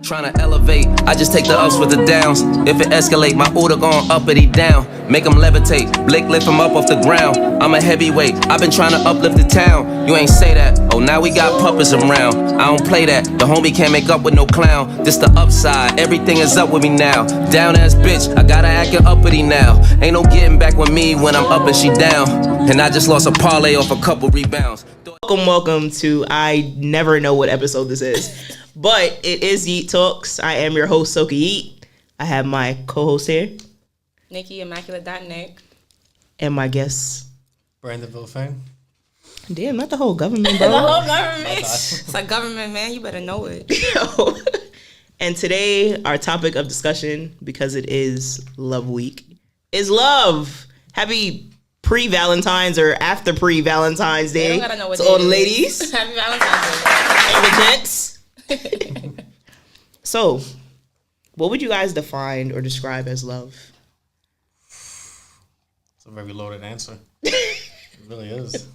Trying to elevate, I just take the ups with the downs. If it escalate, my order gon' uppity down. Make them levitate, Blake lift them up off the ground. I'm a heavyweight, I've been trying to uplift the town. You ain't say that, oh now we got puppets around. I don't play that, the homie can't make up with no clown. This the upside, everything is up with me now. Down ass bitch, I gotta act uppity now. Ain't no getting back with me when I'm up and she down. And I just lost a parlay off a couple rebounds. Welcome to, I never know what episode this is, but it is Yeet Talks. I am your host, Soka Yeet. I have my co-host here, Nikki, Immaculate.Nick. And my guest, Brandon Villafane. Damn, not the whole government, bro. The whole government. It's like government, man. You better know it. And today, our topic of discussion, because it is Love Week, is love. Happy pre-Valentine's or after pre-Valentine's Day. They don't gotta know what to all the ladies. Happy Valentine's And the gents. So, what would you guys define or describe as love? It's a very loaded answer. It really is.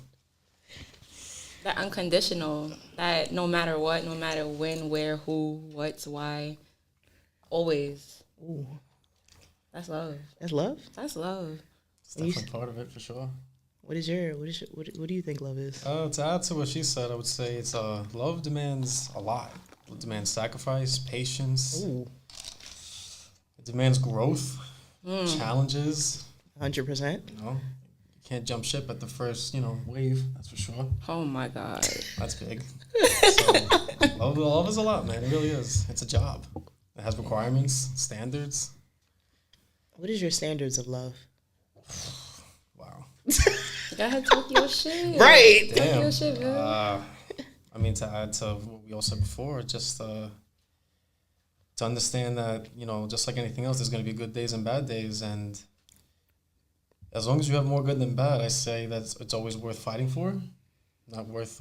That unconditional, that no matter what, no matter when, where, who, what, why, always. Ooh. That's love. That's love? That's love. It's definitely part of it for sure. What do you think love is? To add to what she said, I would say it's love demands a lot. It demands sacrifice, patience. Ooh. It demands growth, challenges. 100%. You know, you can't jump ship at the first, wave. That's for sure. Oh my God. That's big. So, love is a lot, man. It really is. It's a job. It has requirements, standards. What is your standards of love? Wow. Go ahead, talk your shit. Right. Talk your shit, man. To add to what we all said before, just to understand that, just like anything else, there's going to be good days and bad days. And as long as you have more good than bad, I say that it's always worth fighting for. Not worth,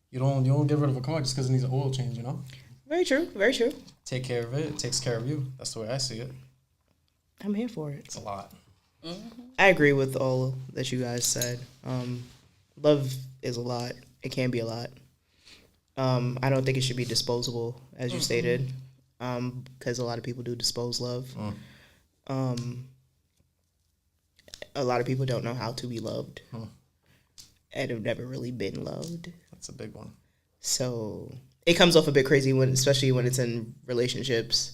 you don't get rid of a car just because it needs an oil change, Very true. Very true. Take care of it. It takes care of you. That's the way I see it. I'm here for it. It's a lot. Mm-hmm. I agree with all that you guys said. Love is a lot. It can be a lot. I don't think it should be disposable, as you stated, because a lot of people do dispose love. A lot of people don't know how to be loved and have never really been loved. That's a big one. So it comes off a bit crazy, especially when it's in relationships.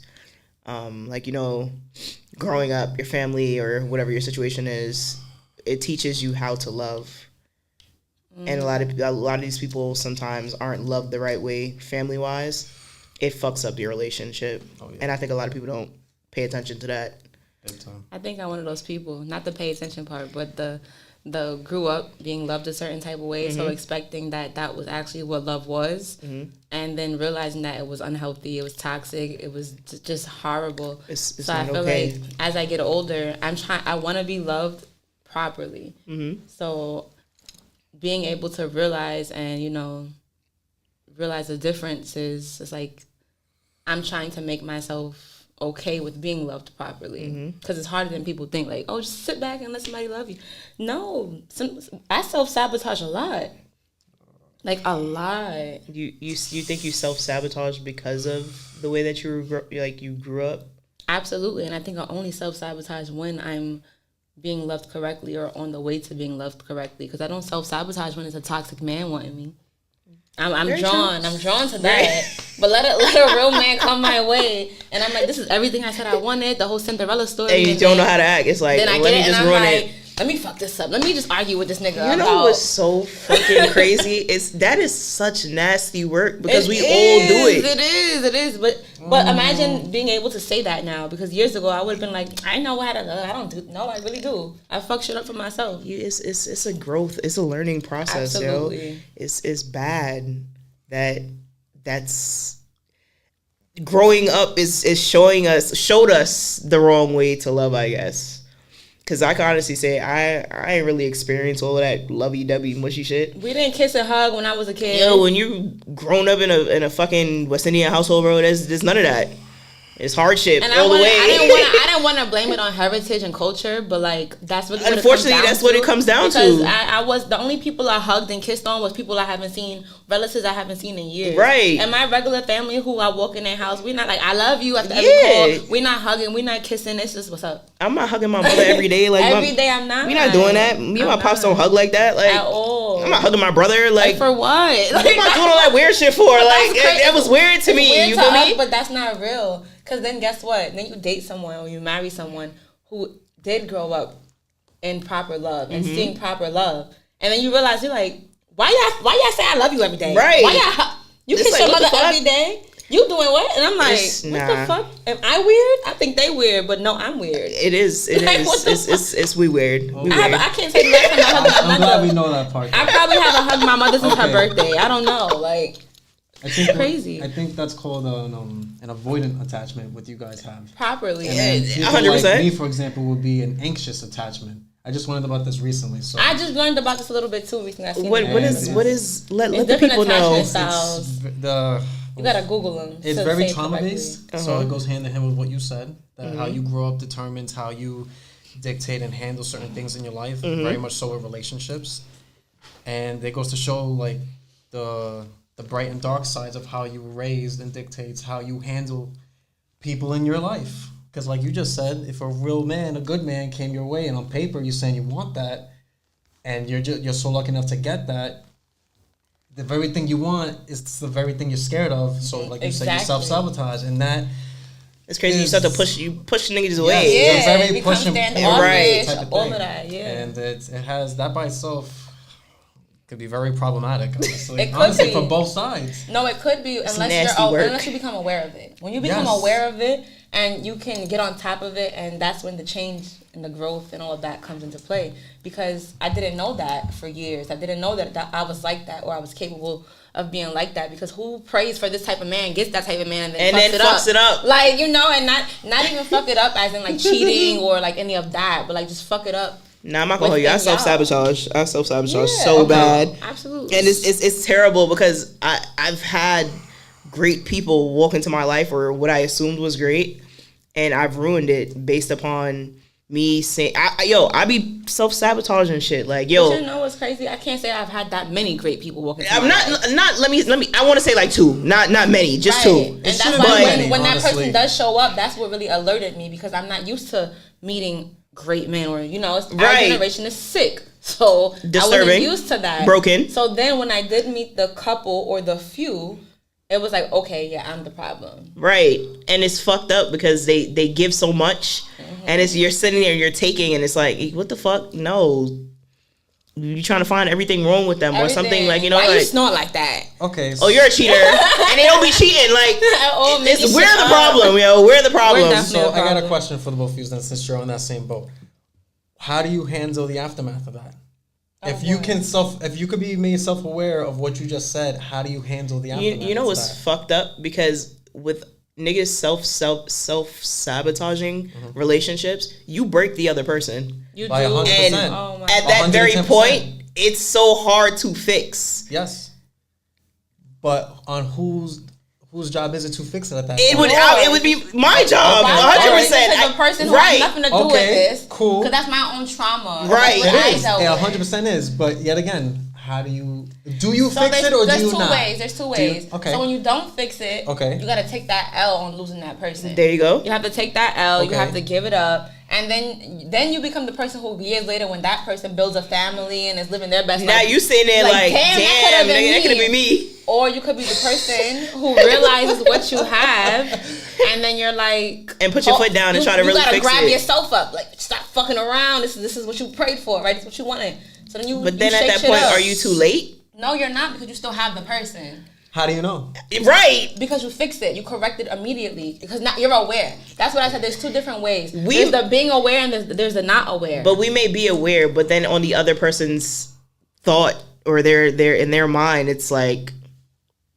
Growing up, your family or whatever your situation is, it teaches you how to love. And a lot of these people sometimes aren't loved the right way, family-wise. It fucks up your relationship. Oh, yeah. And I think a lot of people don't pay attention to that. Big time. I think I'm one of those people, not the pay attention part, but the grew up being loved a certain type of way, so expecting that was actually what love was, and then realizing that it was unhealthy, it was toxic, it was just horrible. It's so I feel like as I get older, I want to be loved properly. So being able to realize and realize the differences, it's like I'm trying to make myself okay with being loved properly, because it's harder than people think. Like, oh, just sit back and let somebody love you. No, I self-sabotage a lot, like a lot. You think you self-sabotage because of the way that you grew up? Absolutely, and I think I only self-sabotage when I'm being loved correctly or on the way to being loved correctly, because I don't self-sabotage when it's a toxic man wanting me. I'm drawn to that. But let a real man come my way, and I'm like, this is everything I said I wanted, the whole Cinderella story. And you don't know how to act. It's like, let me just ruin it. Let me fuck this up. Let me just argue with this nigga. You know what's so freaking crazy? That is such nasty work, because we all do it. It is. But imagine being able to say that now, because years ago I would have been like, I know how to love. I don't do. No, I really do. I fuck shit up for myself. It's a growth. It's a learning process, Absolutely. yo. It's bad that's growing up is showed us the wrong way to love, I guess. Because I can honestly say I ain't really experienced all of that lovey-dovey mushy shit. We didn't kiss and hug when I was a kid. Yo, when you grown up in a fucking West Indian household, bro, there's none of that. It's hardship And all the way. I didn't want to blame it on heritage and culture, but like that's really Unfortunately, that's what it comes down to. Because I was the only people I hugged and kissed on was people I haven't seen, relatives I haven't seen in years. Right. And my regular family who I walk in their house, we not like I love you after every call. We not hugging, we not kissing. It's just what's up. I'm not hugging my mother every day. Like every day I'm not. We not doing that. Me and my pops don't hug like that. Like at all. I'm not hugging my brother. Like for what? What am I doing all that weird shit for? Like that was weird to me. Weird You to feel us, me? but that's not real. Because then guess what? Then you date someone or you marry someone who did grow up in proper love and seeing proper love. And then you realize you're like, why y'all say I love you every day? Right. Why y'all you It's kiss like, your what the mother fuck? every day? You doing what? And I'm like, what the fuck? Am I weird? I think they weird, but no, I'm weird. It is. It Like, is. what the It's we weird. We weird. I can't say the last time I hugged my I'm glad we mother. know that part. I probably haven't hugged my mother since her Okay. birthday. I don't know. Like, I think crazy. I think that's called an avoidant attachment. What you guys have. properly. And then Yeah. people 100%. like me, for example, would be an anxious attachment. I just learned about this recently. So I just learned about this a little bit too recently. I seen What it. is let the different people know. attachment styles. the You gotta Google them. it's to very say it trauma correctly. based, so it goes hand in hand with what you said. That how you grow up determines how you dictate and handle certain things in your life. Very much so with relationships, and it goes to show like the bright and dark sides of how you were raised and dictates how you handle people in your life. Because like you just said, if a real man, a good man, came your way, and on paper you're saying you want that, and you're so lucky enough to get that. The very thing you want is the very thing you're scared of. So, like you said, you Exactly. self-sabotage, and that It's crazy. You start to push niggas away. Yes. Yeah, Very it becomes push and- standoffish, type of all thing. of that. Yeah. And it has that by itself could be very problematic. Honestly, It could honestly be. from both sides. No, it could be nasty work. unless you become aware of it. When you become Yes. aware of it and you can get on top of it, and that's when the change and the growth and all of that comes into play. Because I didn't know that for years. I didn't know that I was like that or I was capable of being like that. Because who prays for this type of man gets that type of man and then fucks it up. Like, you know, and not even fuck it up as in like cheating or like any of that, but like just fuck it up. Nah, I'm not gonna hold you. I Within y'all. self-sabotage Yeah. so Okay. bad. Absolutely. And it's terrible because I've had great people walk into my life or what I assumed was great, and I've ruined it based upon me saying, I be self-sabotaging shit. Like, But you know what's crazy? I can't say I've had that many great people walking through I'm my life. not. Let me. I want to say like two, not many, just Right. two. And that's shouldn't why be many, when that honestly. person does show up, that's what really alerted me because I'm not used to meeting great men or, you know, our Right. generation is sick. So I Disturbing. wasn't used to that. Broken. So then when I did meet the couple or the few, it was like, okay, yeah, I'm the problem. Right, and it's fucked up because they give so much, and it's you're sitting there, you're taking, and it's like, what the fuck? No, you trying to find everything wrong with them or something like, you know, Why like, you snort like that? Okay. oh, you're a cheater, and they don't be cheating. Like, Oh, maybe we're shut the up. problem, yo. We're the problem. definitely- So I got a problem. question for the both of you then, since you're on that same boat. How do you handle the aftermath of that? If you could be made self-aware of what you just said, how do you handle the aftermath? You know of what's that? fucked up because with niggas self sabotaging relationships, you break the other person. You By do. 100%. And Oh my at that very 110%. point, it's so hard to fix. Yes. But on whose job is it to fix it at that It point? would be my job, Why 100%. would the person who Right. has nothing to do with Okay, this? cool. Because that's my own trauma. Right. That's what I It is. dealt Yeah, with. 100% is. But yet again, how do you So fix it or do there's you two not? ways. There's two Do you- ways. okay. So when you don't fix it, Okay. you gotta take that L on losing that person. There you go. You have to take that L. You Okay. have to give it up, and then you become the person who years later, when that person builds a family and is living their best Now life, you sitting there like, damn, damn, that nigga, that could have been me. me. Or you could be the person who realizes what you have, and then you're like, And put your foot down and try to really You fix gotta grab it. yourself up, like stop fucking around. This is what you prayed for, right? This is what you wanted. So then you. But then you at shake that shit point, up. are you too late? No, you're not, because you still have the person. How do you know? Right. Because you fixed it, you corrected immediately. Because now you're aware. That's what I said. There's two different ways. We- There's the being aware and there's the not aware. But we may be aware, but then on the other person's thought or their in their mind, it's like,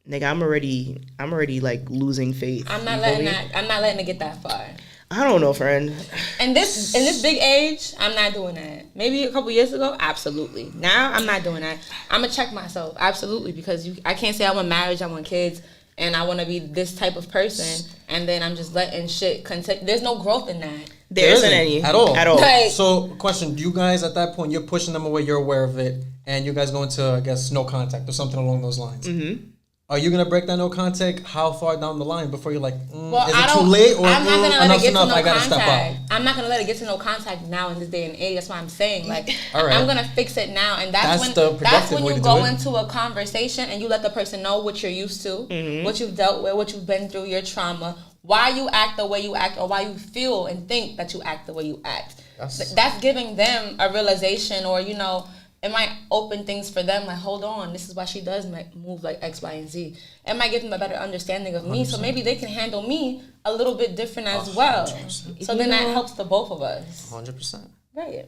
nigga, I'm already like losing faith. I'm not You letting feel me? that. I'm not letting it get that far. I don't know, friend. And in this big age, I'm not doing that. Maybe a couple years ago, absolutely. Now I'm not doing that. I'm gonna check myself, absolutely, because I can't say I want marriage, I want kids, and I want to be this type of person, and then I'm just letting shit continue. There's no growth in that. There isn't any at all. At all. Like, So, question: do you guys at that point you're pushing them away? You're aware of it, and you guys go into, I guess, no contact or something along those lines. Mm-hmm. Are you gonna break that no contact? How far down the line before you're like, well, is it too late or I'm not gonna let it get to no I gotta contact. step up? I'm not gonna let it get to no contact now in this day and age. That's why I'm saying, like, All right. I'm gonna fix it now, and that's the when productive way you to go do it. into a conversation and you let the person know what you're used to, what you've dealt with, what you've been through, your trauma, why you act the way you act, or why you feel and think that you act the way you act. That's giving them a realization, or it might open things for them, like, hold on, this is why she does move like X, Y, and Z. It might give them a better understanding of me, so maybe they can handle me a little bit different as well. So then that helps the both of us. 100%. Right.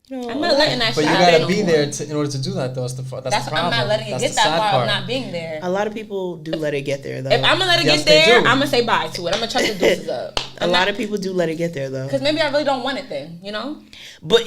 I'm not letting that But shit you happen gotta no be more. there in order to do that, though. That's the That's problem. I'm not letting it That's get the that sad far part. of not being there. A lot of people do let it get there, though. If I'm gonna let it Yes, get there, they do. I'm gonna say bye to it. I'm gonna chuck the deuces up. a lot of people do let it get there, though. Because maybe I really don't want it then, But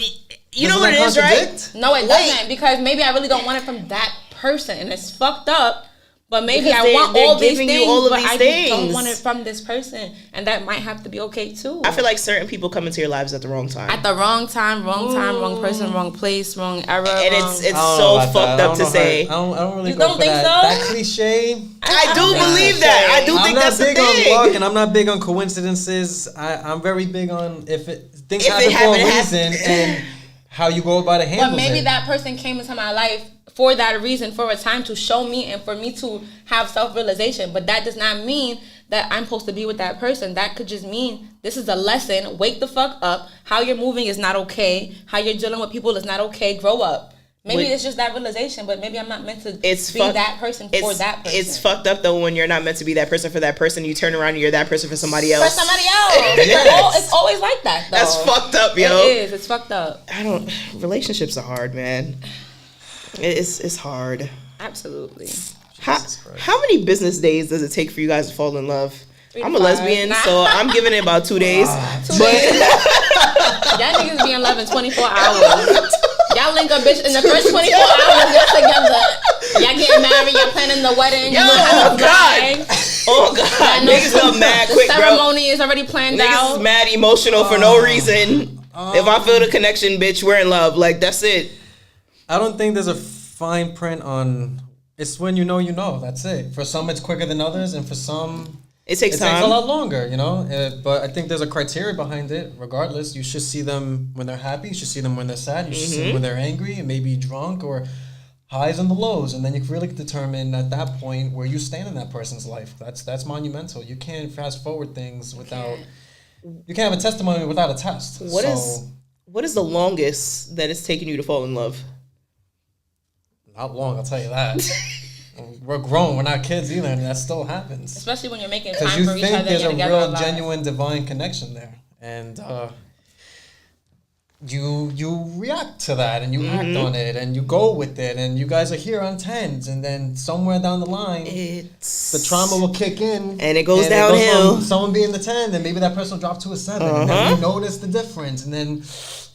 you know Doesn't what it that is, right? contradict? No, it doesn't, because maybe I really don't want it from that person, and it's fucked up. But maybe Because I want they're all these giving you things, all of but these I just don't things. want it from this person, and that might have to be okay too. I feel like certain people come into your lives at the wrong time. At the wrong time, wrong person, wrong place, wrong era. And wrong... it's so fucked up to say. I don't really You go don't for think that. so? That cliche. I do don't think believe so. that. I do I'm think not that's the big on thing. luck, and I'm not big on coincidences. I'm very big on things If it happen for a happened, it reason, and how you go about it But handles maybe it. that person came into my life for that reason, for a time to show me and for me to have self-realization. But that does not mean that I'm supposed to be with that person. That could just mean this is a lesson. Wake the fuck up. How you're moving is not okay. How you're dealing with people is not okay. Grow up. Maybe it's just that realization, but maybe I'm not meant to be that person for that person. It's fucked up, though, when you're not meant to be that person for that person. You turn around and you're that person for somebody else. For somebody else. Yes. It's always like that, though. That's fucked up, yo. It is. It's fucked up. Relationships are hard, man. It's hard. Absolutely. How many business days does it take for you guys to fall in love? 3 to I'm a 5. lesbian, so I'm giving it about 2 days. 2 days. Y'all niggas be in love in 24 hours. Y'all link a bitch in the first 24 hours. Y'all together. Y'all getting married. Y'all planning the wedding. Oh God! Oh God! Niggas are mad quick, The bro. ceremony is already planned Niggas out. is mad emotional for no reason. If I feel the connection, bitch, we're in love. Like, that's it. I don't think there's a fine print on. It's when you know. That's it. For some, it's quicker than others, and for some, It takes It takes time. a lot longer, but I think there's a criteria behind it. Regardless, you should see them when they're happy. You should see them when they're sad. You should see them when they're angry and maybe drunk or highs and the lows. And then you can really determine at that point where you stand in that person's life. That's monumental. You can't fast forward things without. You can't have a testimony without a test. What is the longest that it's taken you to fall in love? Not long, I'll tell you that. We're grown. We're not kids either, and that still happens. Especially when you're making Because time you for each think other. there's You're a together a real, lot. genuine, divine connection there, and you react to that, and you act on it, and you go with it, and you guys are here on tens, and then somewhere down the line, the trauma will kick in, and it goes downhill. from someone being the 10, then maybe that person will drop to a 7, and then we notice the difference, and then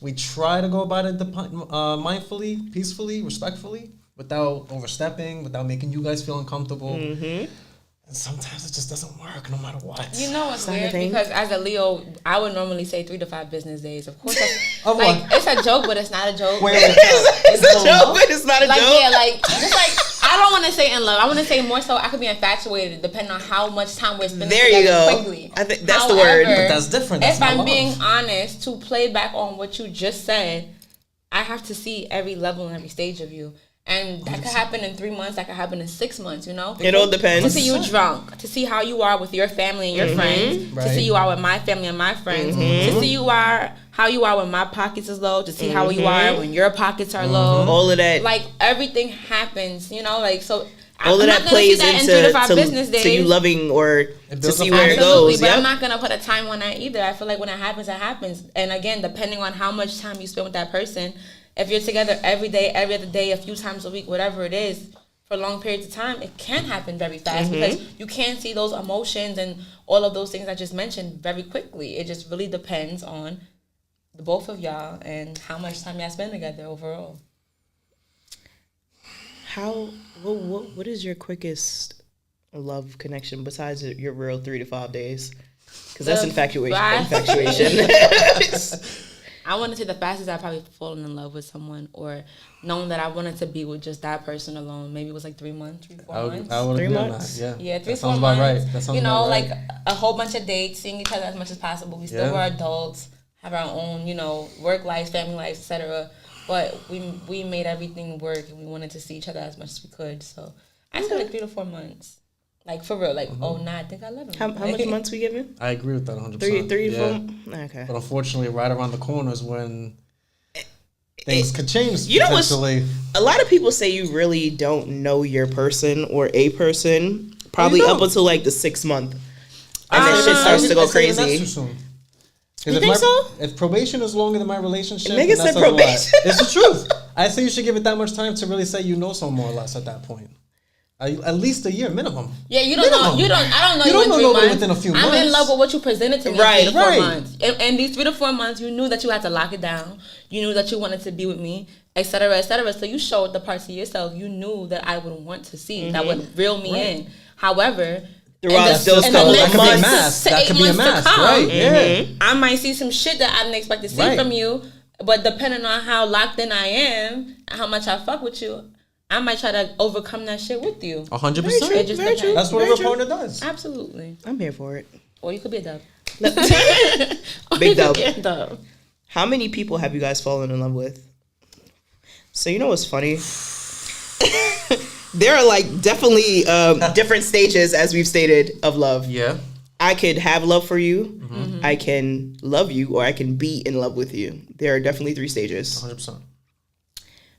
we try to go about it mindfully, peacefully, respectfully, without overstepping, without making you guys feel uncomfortable. And sometimes it just doesn't work, no matter what. You know what's It's not a weird? thing. Because as a Leo, I would normally say 3 to 5 business days. Of course, that's, Of like what? it's a joke, but it's not a joke. Wait. It's a joke, but it's not a Like joke. yeah, like just like I don't want to say in love. I want to say more so. I could be infatuated, depending on how much time we're spending There you together go. quickly. I think that's the word. However, But that's different. That's if not I'm love. being honest, to play back on what you just said, I have to see every level and every stage of you. And that could happen in 3 months. That could happen in 6 months. It all To depends. see you drunk, to see how you are with your family and your friends, to Right. see you are with my family and my friends, to see how you are when my pockets is low, to see how you are when your pockets are low. All of that. Like everything happens, like so. All of I'm that not gonna plays see that into in 3 to 5 business days. to you loving or to builds see up where it Absolutely, goes. but I'm Yeah. not gonna put a time on that either. I feel like when it happens, it happens. And again, depending on how much time you spend with that person, if you're together every day, every other day, a few times a week, whatever it is, for long periods of time, it can happen very fast because you can see those emotions and all of those things I just mentioned very quickly. It just really depends on the both of y'all and how much time y'all spend together overall. What is your quickest love connection besides your real 3 to 5 days? Because that's The infatuation. I want to say the fastest I've probably fallen in love with someone or known that I wanted to be with just that person alone. Maybe it was like 3 months, 4 months. I would 3 agree on months? that. Yeah, 3, that 4 sounds months. about right. That sounds you know, about right. like a whole bunch of dates, seeing each other as much as possible. We still were adults, have our own, work lives, family lives, etc. But we made everything work, and we wanted to see each other as much as we could. So I said like 3 to 4 months, like for real. Like I think I love him. How much months we giving? I agree with that 100%. 3 to 4. Okay. But unfortunately, right around the corner is when things could change. You know what's potentially. a lot of people say you really don't know your person or a person probably You up don't. until like the 6th month, and then shit starts to go I say that's too crazy. soon. You think so? If probation is longer than my relationship, Nigga then that said says a lot. probation. It's the truth. I say you should give it that much time to really say you know someone more or less at that point. At least a year minimum. Yeah, you don't know. Minimum. You don't. I don't know You you, don't in know 3 nobody months. within a few I'm in months. love with what you presented to me. Right, in 3 to 4 right. months. And these 3 to 4 months, you knew that you had to lock it down. You knew that you wanted to be with me, etc., etc. So you showed the parts of yourself you knew that I would want to see, that would reel me in. However, Throughout in those in the couple next of months. 6 mask. to That 8 could be a months to mask, come, right? Yeah. I might see some shit that I didn't expect to see Right. from you. But depending on how locked in I am, and how much I fuck with you, I might try to overcome that shit with you. 100%. It just Very depends. true. That's what Very a true. partner does. Absolutely. I'm here for it. Or you could be a dub. Big dub. Yeah, dub. How many people have you guys fallen in love with? So you know what's funny? There are like definitely different stages, as we've stated, of love. Yeah. I could have love for you. I can love you, or I can be in love with you. There are definitely 3 stages. 100%.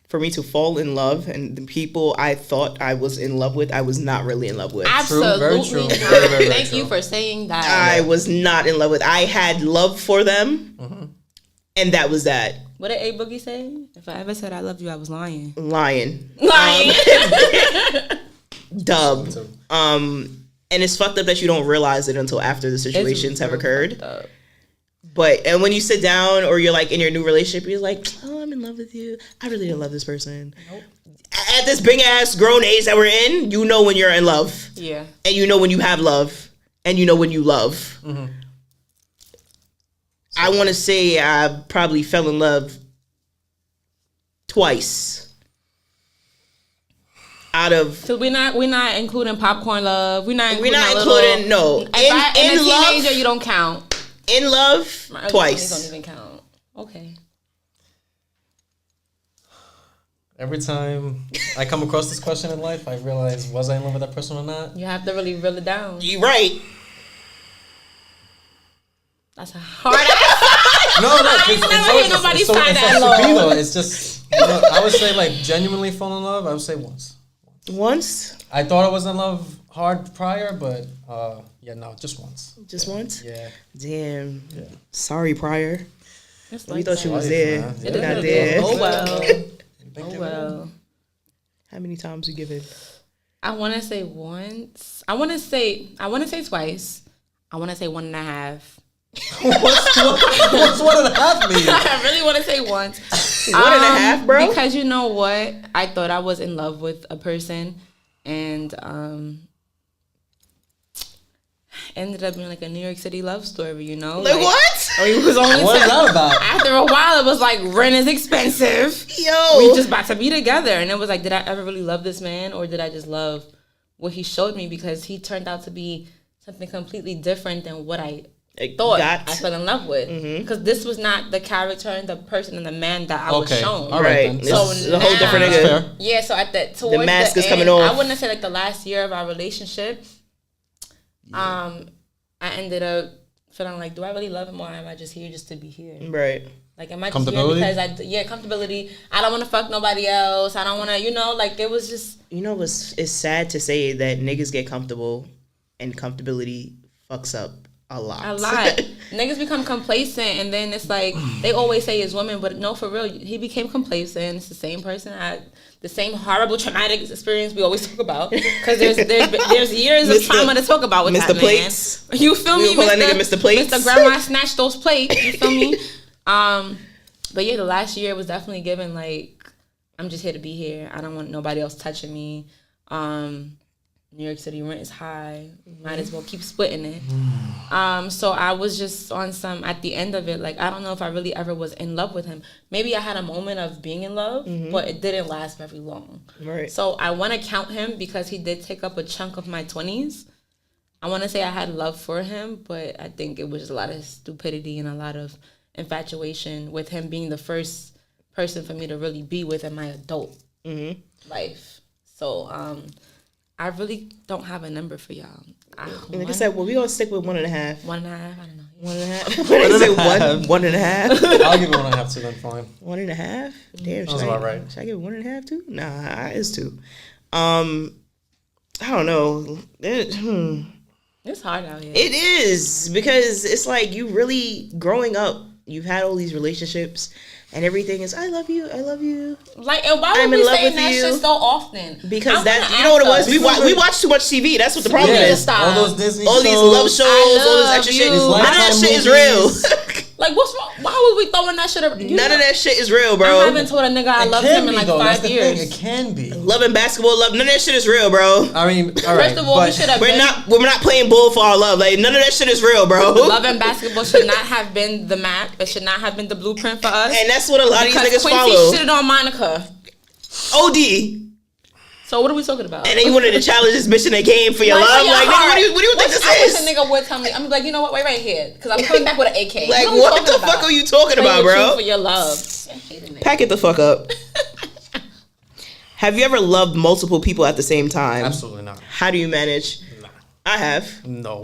For me to fall in love, and the people I thought I was in love with, I was not really in love with. Absolutely. very true. not. Very, very Thank true. you for saying that. I was not in love with. I had love for them, and that was that. What did A Boogie say? If I ever said I love you, I was lying. Lying. Lying. Dub. too. And it's fucked up that you don't realize it until after the situations have occurred. Up. And when you sit down or you're like in your new relationship, you're like, oh, I'm in love with you. I really didn't love this person. Nope. At this big ass grown age that we're in, you know when you're in love. Yeah. And you know when you have love. And you know when you love. I want to say I probably fell in love twice. Out of So we're not including popcorn love. We're not including no. If I am In a love, teenager, you don't count. in love, My early 20s twice. don't even count. Okay. Every time I come across this question in life, I realize, was I in love with that person or not? You have to really reel it down. You right. That's a hard ass. No, I ain't never heard nobody sigh that low. It's just, I would say like genuinely fall in love. I would say once. Once? I thought I was in love hard prior, but no, just once. Just once? Yeah. Damn. Sorry, Prior. It's We like thought you that. was there. man. You're It not is. there. Oh well. Thank Oh you. well. How many times you give it? I want to say once. I want to say twice. I want to say 1.5. What's 1.5 mean? I really want to say once. 1.5, bro? Because you know what? I thought I was in love with a person, and ended up being like a New York City love story. You know, Like what? It was only What is that about? after a while. It was like rent is expensive. Yo. We just about to be together, and it was like, did I ever really love this man, or did I just love what he showed me? Because he turned out to be something completely different than what I thought I fell in love with. Because this was not the character and the person and the man that I was shown. All Right. right. Then. So It's a whole now- different That's nigga. fair. Yeah, so at towards The mask is end, coming off. I wouldn't say like the last year of our relationship. I ended up feeling like, do I really love him, or am I just here just to be here? Right. Like, am I just here Comfortability? because comfortability. I don't want to fuck nobody else. I don't want to, like it was just. You know, it's sad to say that niggas get comfortable and comfortability fucks up a lot. A lot. Niggas become complacent, and then it's like they always say it's women, but no, for real, he became complacent. It's the same person had the same horrible traumatic experience we always talk about, because there's years of Mr. trauma to talk about with Mr. that Plates. man. You feel me, We call that nigga Mr. Plates. Mr. Grandma snatched those plates. You feel me? But yeah, the last year was definitely given like, I'm just here to be here. I don't want nobody else touching me. New York City rent is high. Might as well keep splitting it. So I was just on some, at the end of it, like, I don't know if I really ever was in love with him. Maybe I had a moment of being in love, but it didn't last very long. Right. So I want to count him because he did take up a chunk of my 20s. I want to say I had love for him, but I think it was just a lot of stupidity and a lot of infatuation with him being the first person for me to really be with in my adult life. So, I really don't have a number for y'all. Like I said, well, we gonna stick with 1.5. 1.5, I don't know. 1.5. What did I say? 1.5. I'll give it 1.5 too. Then fine. 1.5. Damn, Sounds about right. Should I give it 1.5 too? Nah, it's 2. I don't know. It's hard out here. It is, because it's like you really growing up. You've had all these relationships, and everything is I love you. Like, and why I'm would in we love saying with that you. shit so often? Because I that, wanna you know what it was. ask us. We watch too much TV. That's what the problem Yeah, is. stop. All those Disney All shows. these love shows, all this extra you. shit. These None of that Lifetime shit is movies. real. Like, what's wrong? Why would we throwing that shit up? None of that shit is real, I bro. haven't told a nigga I It love can him in be, like though. That's 5 the years. thing. It can be. Loving basketball, none of that shit is real, bro. I mean, all right. First of all, we but- should have We're been. not playing bull for our love. Like, none of that shit is real, bro. Love and basketball should not have been the map. It should not have been the blueprint for us. And that's what a lot of these because niggas Quincy follow. shitted on Monica. OD. So what are we talking about? And then you wanted to challenge this bitch in a game for your love. for your Like, nigga, heart. what do you think Which this I wish is? a nigga would tell me. I'm like, you know what? Wait right here, because I'm coming back with an AK. Like, are we what talking the about? fuck are you talking Play about, with you bro? For your love. I hate a nigga. Pack it the fuck up. Have you ever loved multiple people at the same time? Absolutely not. How do you manage? Nah. I have. No.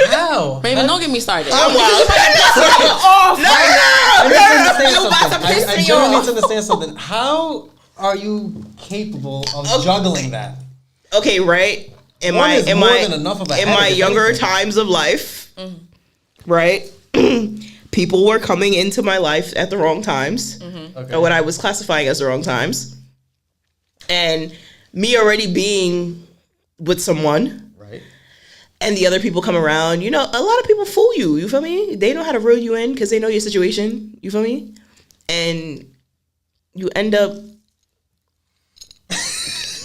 How? Raven, don't get me started. I'm wild. Off No, right I need to understand You about to something. piss I me genuinely off. need to understand something. How are you capable of juggling that? Okay, right. In One my is in more my than enough of a in headache, my if younger anything. times of life, right? People were coming into my life at the wrong times, Okay. or what I was classifying as the wrong times, and me already being with someone, Right. and the other people come around. You know, a lot of people fool you. You feel me? They know how to reel you in because they know your situation. You feel me? And you end up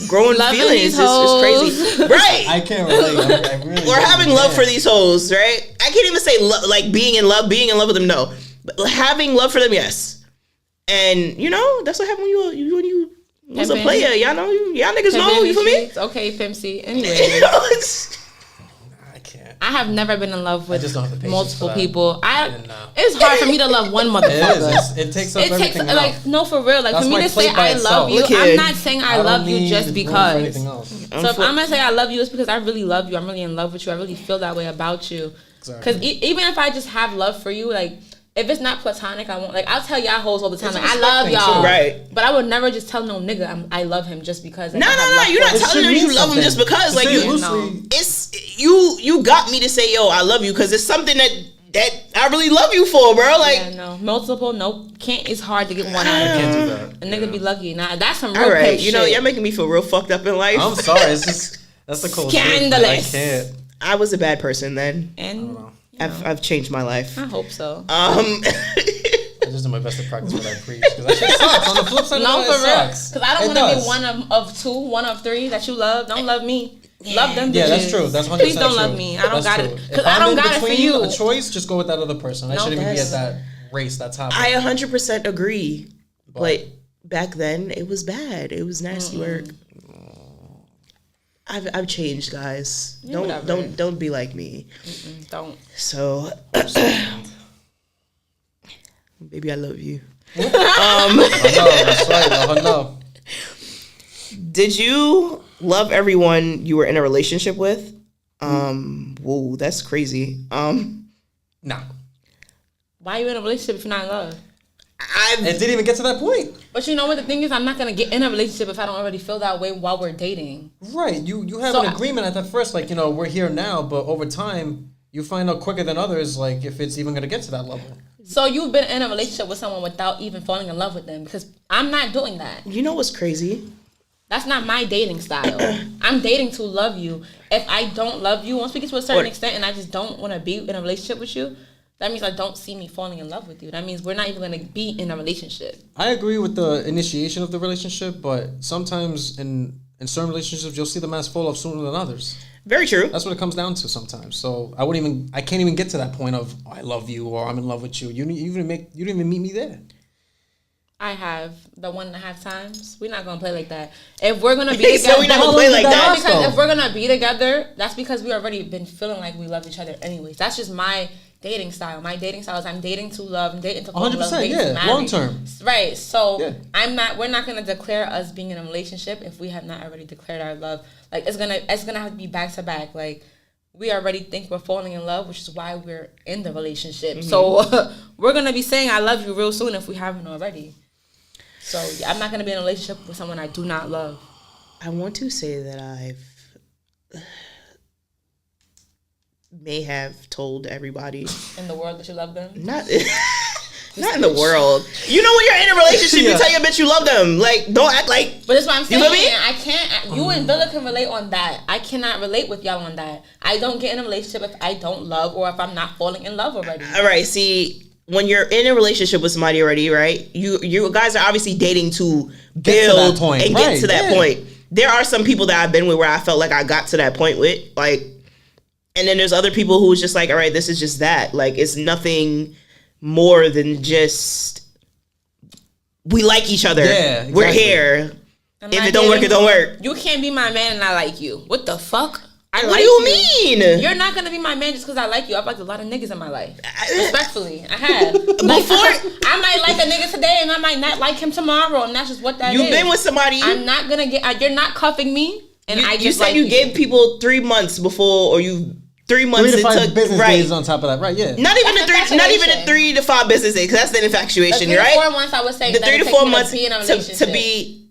growing Loving feelings. these It's crazy, right? I can't relate. I really Or don't having love get for it. these hoes, right? I can't even say like being in love with them, no. But having love for them, yes. And you know, that's what happened when you was a Pimpin'. player. Y'all know, y'all niggas know. You feel me? Okay, Pimp C. You Anyway, know, it's- I can't. I have never been in love with just don't have the patience multiple for that. people. No. It's hard for me to love one It motherfucker. is. It takes up It takes everything like else. no, for real. Like That's for me my to say plate by I love itself. you, Look here. I'm not saying I don't love you need just room for because. anything else. So if I'm gonna say I love you, it's because I really love you. I'm really in love with you. I really feel that way about you. Because Exactly. even if I just have love for you, like if it's not platonic, I won't. Like I'll tell y'all hoes all the time, It's a like I respect love thing, y'all, too. Right. But I would never just tell no nigga I love him just because. Like, No, I have no, love you're for not him. telling should her you mean love him just something. because. To Like say you, it loosely, it's you got me to say yo I love you because it's something that I really love you for, bro. Like, Yeah, no, multiple, nope. Can't. It's hard to get one out of I him. can't do that. A nigga be lucky. Nah, that's some real all right, pimp you know, shit. you're making me feel real fucked up in life. I'm sorry. It's just that's the cool. Scandalous. I can't. I was a bad person then. And I've changed my life. I hope so. I just do my best to practice what I preach because that shit sucks. On the flip side, No, of for that, it real. sucks. Because I don't It want to does. be one of two, one of three that you love. Don't love me. Love them bitches. Yeah, that's true. That's 100% Please don't true. love me. I don't That's got true. it. If Because I I'm don't in got it for between you. A choice, just go with that other person. I No, shouldn't even be at that's- that race. That's happening. I 100% agree. But back then, it was bad. It was nasty work. I've changed, guys. Yeah, whatever. Don't be like me. Don't. So, baby, I love you. I know. That's right. I know. Did you love everyone you were in a relationship with? Whoa, that's crazy. Nah. Why are you in a relationship if you're not in love? I've It didn't even get to that point. But you know what the thing is? I'm not going to get in a relationship if I don't already feel that way while we're dating. Right. You have So an agreement at that first, like, you know, we're here now, but over time, you find out quicker than others, like, if it's even going to get to that level. So you've been in a relationship with someone without even falling in love with them because I'm not doing that. you know what's crazy? That's not my dating style. I'm dating to love you. If I don't love you, once we get to a certain Or- extent and I just don't want to be in a relationship with you, that means I don't see me falling in love with you. That means we're not even going to be in a relationship. I agree with the initiation of the relationship, but sometimes in in certain relationships, you'll see the mask fall off sooner than others. Very true. That's what it comes down to sometimes. So I can't even get to that point of I love you or I'm in love with you. You didn't even meet me there. I have the 1.5 times. We're not gonna play like that. If we're gonna be So together, we're not gonna play like that. because if we're gonna be together, that's because we already been feeling like we love each other. Anyways, that's just my dating style. My dating style is I'm dating to love, I'm dating to fall in love, 100%, dating to yeah, marry. long term. Right. So Yeah. we're not gonna declare us being in a relationship if we have not already declared our love. Like it's gonna have to be back to back. Like we already think we're falling in love, which is why we're in the relationship. Mm-hmm. So we're gonna be saying I love you real soon if we haven't already. So I'm not gonna be in a relationship with someone I do not love. I want to say that I've may have told everybody In the world that you love them. not in the world. You know, when you're in a relationship, you tell your bitch you love them. Like, don't act like. But that's what I'm saying. You feel me? I can't. You and Villa can relate on that. I cannot relate with y'all on that. I don't get in a relationship if I don't love or if I'm not falling in love already. All right, see. When you're in a relationship with somebody already, right? You guys are obviously dating to build that point. and Right, get to that point. There are some people that I've been with where I felt like I got to that point with, like, and then there's other people who's just like, all right, this is just that. Like, it's nothing more than just we like each other. Yeah, exactly. We're here. I'm If not it don't work, it dating- don't work. You can't be my man and I like you. What the fuck? What do you mean? You're not gonna be my man just because I like you. I've liked a lot of niggas in my life. Respectfully, I have. Before I might like a nigga today and I might not like him tomorrow, and that's just what that is. you've been with somebody, I'm not gonna get. You're not cuffing me, and I just you said like you gave people 3 months before, or you 3 months 3 to 5 it took, business right? days on top of that, right? Yeah. Not even That's not even infatuation. a 3 to 5 business days, because that's the infatuation, The 3 to right? 4 months I was saying The that 3 it to takes 4 me months to be in a to relationship.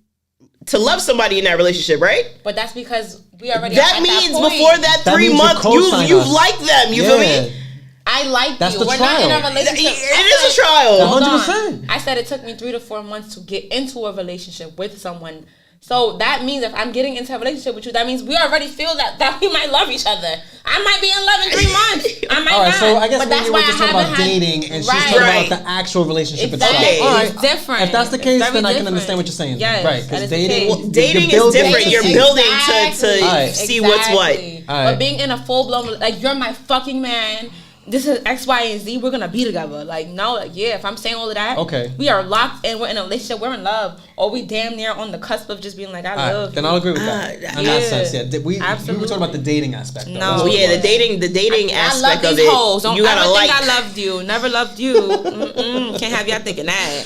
to love somebody in that relationship, right? But that's because we already. That at means that point. before that That 3 means you months, co-sign you've us. liked them. You feel me? I like That's you. the We're trial. not in a relationship. It is a trial. Hold on. 100%. I said it took me 3 to 4 months to get into a relationship with someone. So that means if I'm getting into a relationship with you, that means we already feel that we might love each other. I might be in love in 3 months. I might All right, not. so I guess but maybe that's we're why just I talking about haven't had- dating, and she's Right. talking Right. about the actual relationship Exactly. itself. All right, It's different. If that's the It's case, very then I can different. understand what you're saying. Yes, Right, that because is the dating, case. Well, dating is building different. You're intimacy. building to Alright. see what's what. Exactly. Alright. But being in a full blown, like, you're my fucking man. This is X, Y, and Z. We're gonna be together. Like, no, like, yeah. If I'm saying all of that, Okay. we are locked and we're in a relationship. We're in love, or we damn near on the cusp of just being like, I All right, love then you. I'll agree with that. In yeah. that sense, yeah. We were Absolutely. talking about the dating aspect. Though. No. That's Oh what yeah, it the dating I love aspect of these it. hoes. Don't You gotta ever like. think I loved you. Never loved you. Can't have y'all thinking that.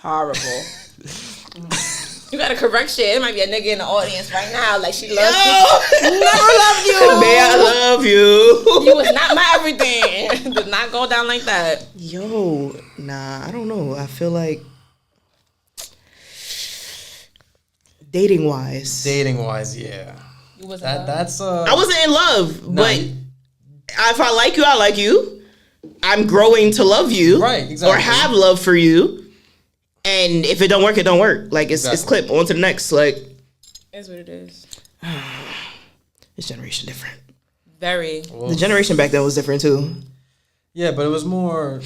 Horrible. You gotta correct shit. It might be a nigga in the audience right now. Like, she loves you. Never loved you. May I love you? You was not my everything. Did not go down like that. Yo, nah, I don't know. I feel like dating wise, Dating wise, yeah. You was That's I wasn't in love, Nah, but if I like you, I like you. I'm growing to love you, Right, exactly. or have love for you. And if it don't work, it don't work. Like it's Exactly. clip on to the next. Like Is what it is. this generation different. Very. The generation back then was different too. Yeah, but it was more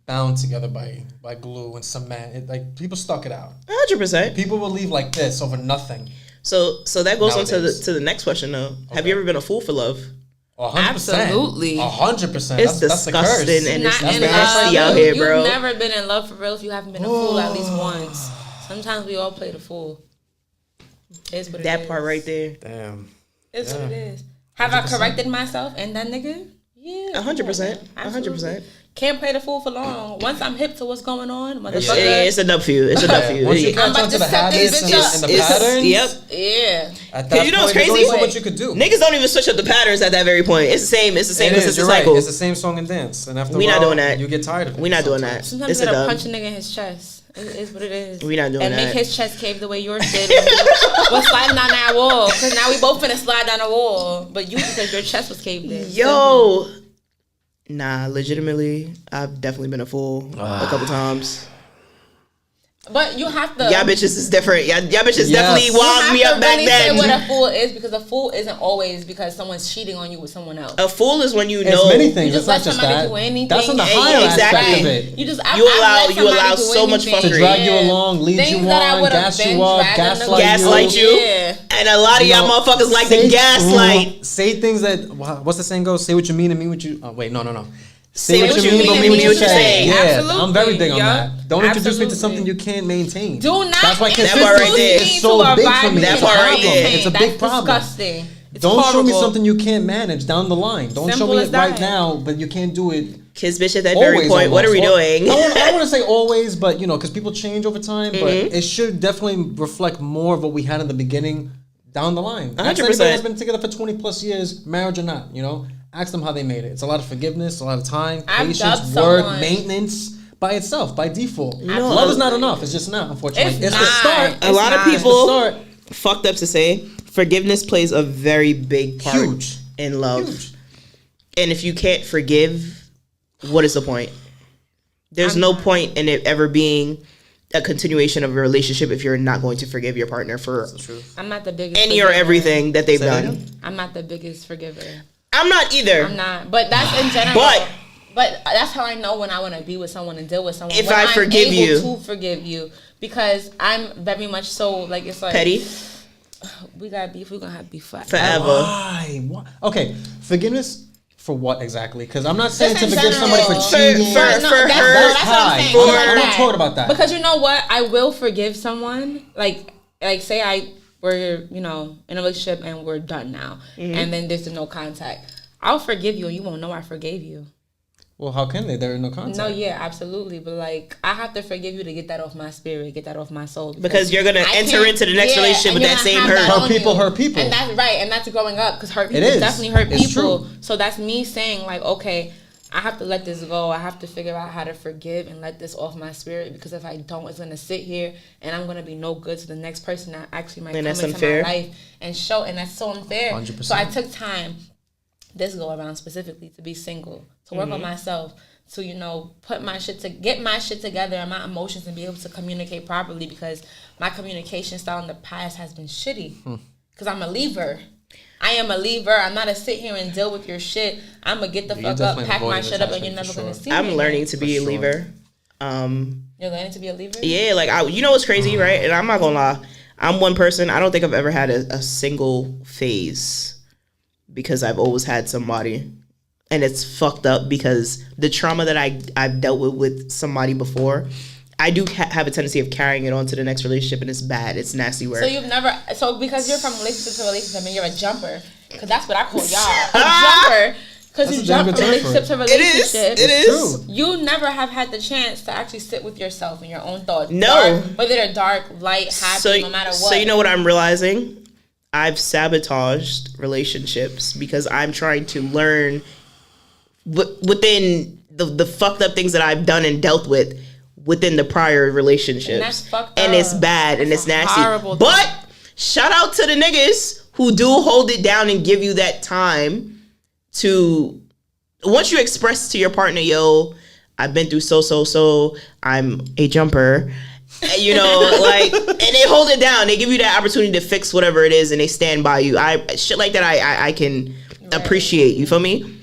bound together by glue and cement. Like people stuck it out. 100%. People will leave like this over nothing. So that goes on Nowadays. to the next question though. Have Okay. you ever been a fool for love? 100%. Absolutely. 100%. It's That's the curse. disgusting and it's Not in nasty love. out here, You've bro. never been in love for real if you haven't been a fool at least once. Sometimes we all play the fool. It's what it That is. part right there. Damn. It's what it is. Have I corrected myself and that nigga? Yeah. 100%. Absolutely. 100%. Can't play the fool for long. Once I'm hip to what's going on, motherfucker. Yeah, it's enough for you. It's enough for you. Once you Yeah. I'm catch about on to to the set this habits and bitch the up. patterns, Yep. Yeah. at that You know what's point, there's only crazy? so much you could do. Niggas don't even switch up the patterns at that very point. It's the same. It's the same It is, consistent you're right. cycle. It's the same song and dance. And after We a not while, doing that. You get tired of it. We not doing that. Sometimes It's you a gotta dub. punch a nigga in his chest. It is what it is. We not doing and that. make his chest cave the way yours did. We're sliding down that wall. Because now we both finna slide down the wall. But you, because your chest was caved in. Yo. Nah, legitimately, I've definitely been a fool a couple times. But you have to. Y'all bitches is different. Y'all bitches Yes. definitely You wound have me to up back really say then. what a fool is, because a fool isn't always because someone's cheating on you with someone else. A fool is when you It's know. many things. You It's just not let just somebody that. do anything. That's on the and- higher Exactly. aspect of it. You just You allow so much fuckery. To drag you along, lead Things you that I on, would've gas been you up, dragging them Gaslight you. Yeah. And a lot of y'all motherfuckers like the gaslight. Say things that, what's the saying goes? Say what you mean and mean what you. Oh wait, no. Say what you mean, but and mean what you mean what you say. say. Yeah, Absolutely. I'm very big on Yup. that. Don't introduce me to Absolutely. something you can't maintain. Do not That's why introduce That part right there. me is so to a big for vibe me. you That It's a part right problem. there. It's a That's big problem. disgusting. It's Don't show me horrible. something you can't manage down the line. Don't Simple show me as it right that. now, but you can't do it. Kiss bitch at that very Always, point. What are we almost. doing? I don't want to say always, but because people change over time. But Mm-hmm. it should definitely reflect more of what we had in the beginning down the line. Ask 100%. anybody that's been together for 20 plus years, marriage or not. Ask them how they made it. It's a lot of forgiveness, a lot of time, I've patience, dubbed work, someone- maintenance by itself, by default. know, Love is not enough. It's just not, unfortunately. It's the not. start. A lot of not. people Start. fucked up to say forgiveness plays a very big part Huge. in love. Huge. And if you can't forgive, what is the point? There's no point in it ever being a continuation of a relationship if you're not going to forgive your partner for I'm not the biggest. any or forgiver. everything that they've Say that done. again? I'm not the biggest forgiver. I'm not either. I'm not. But that's in general. But that's how I know when I want to be with someone and deal with someone. If when I I'm forgive able you. to forgive you, because I'm very much so like it's like Petty we got beef. We're gonna have beef forever. Why? What? Okay, forgiveness for what exactly? Because I'm not saying Just to in forgive somebody for general. cheating. For that's her, what I'm high. saying. I'm Like not that. talking about that. Because you know what? I will forgive someone. Like say we're in a relationship and we're done now, and then there's no contact. I'll forgive you, and you won't know I forgave you. Well, how can they? They're in no contact. No, yeah, absolutely. But like, I have to forgive you to get that off my spirit, get that off my soul. Because you're gonna I enter can't- into the next relationship and with you're that gonna same have hurt. that Hurt on people you. hurt people. And that's right, and that's growing up, because hurt It people is. definitely hurt It's people. true. So that's me saying like, okay, I have to let this go. I have to figure out how to forgive and let this off my spirit, because if I don't, it's gonna sit here and I'm gonna be no good to the next person that actually might And come that's into unfair. my life and show. And that's so unfair. 100%. So I took time this go around specifically to be single, to work on myself, to put my shit to get my shit together and my emotions and be able to communicate properly, because my communication style in the past has been shitty. Because I'm a leaver. I am a leaver. I'm not a sit here and deal with your shit. I'm gonna get the You're fuck up, definitely pack my avoiding shit up, and you're attachment never for gonna sure. see me. I'm learning to be a For sure. leaver. You're learning to be a leaver. Yeah, like you know what's crazy, right? And I'm not gonna lie, I'm one person. I don't think I've ever had a single phase, because I've always had somebody, and it's fucked up because the trauma that I've dealt with somebody before, I do have a tendency of carrying it on to the next relationship, and it's bad. It's nasty work. So you've never, because you're from relationship to relationship and you're a jumper, because that's what I call y'all, a jumper, because you That's a damn jump good from term for relationship to It is. relationship. It is. True. You never have had the chance to actually sit with yourself and your own thoughts. No. Dark, whether they're dark, light, happy, no matter what. So you know what I'm realizing? I've sabotaged relationships because I'm trying to learn within the fucked up things that I've done and dealt with within the prior relationships. And that's fucked And it's up. bad and That's it's a nasty. horrible thing. But shout out to the niggas who do hold it down and give you that time to, once you express to your partner, yo, I've been through so, I'm a jumper. And, and they hold it down. They give you that opportunity to fix whatever it is, and they stand by you. Shit like that I can appreciate. You feel me?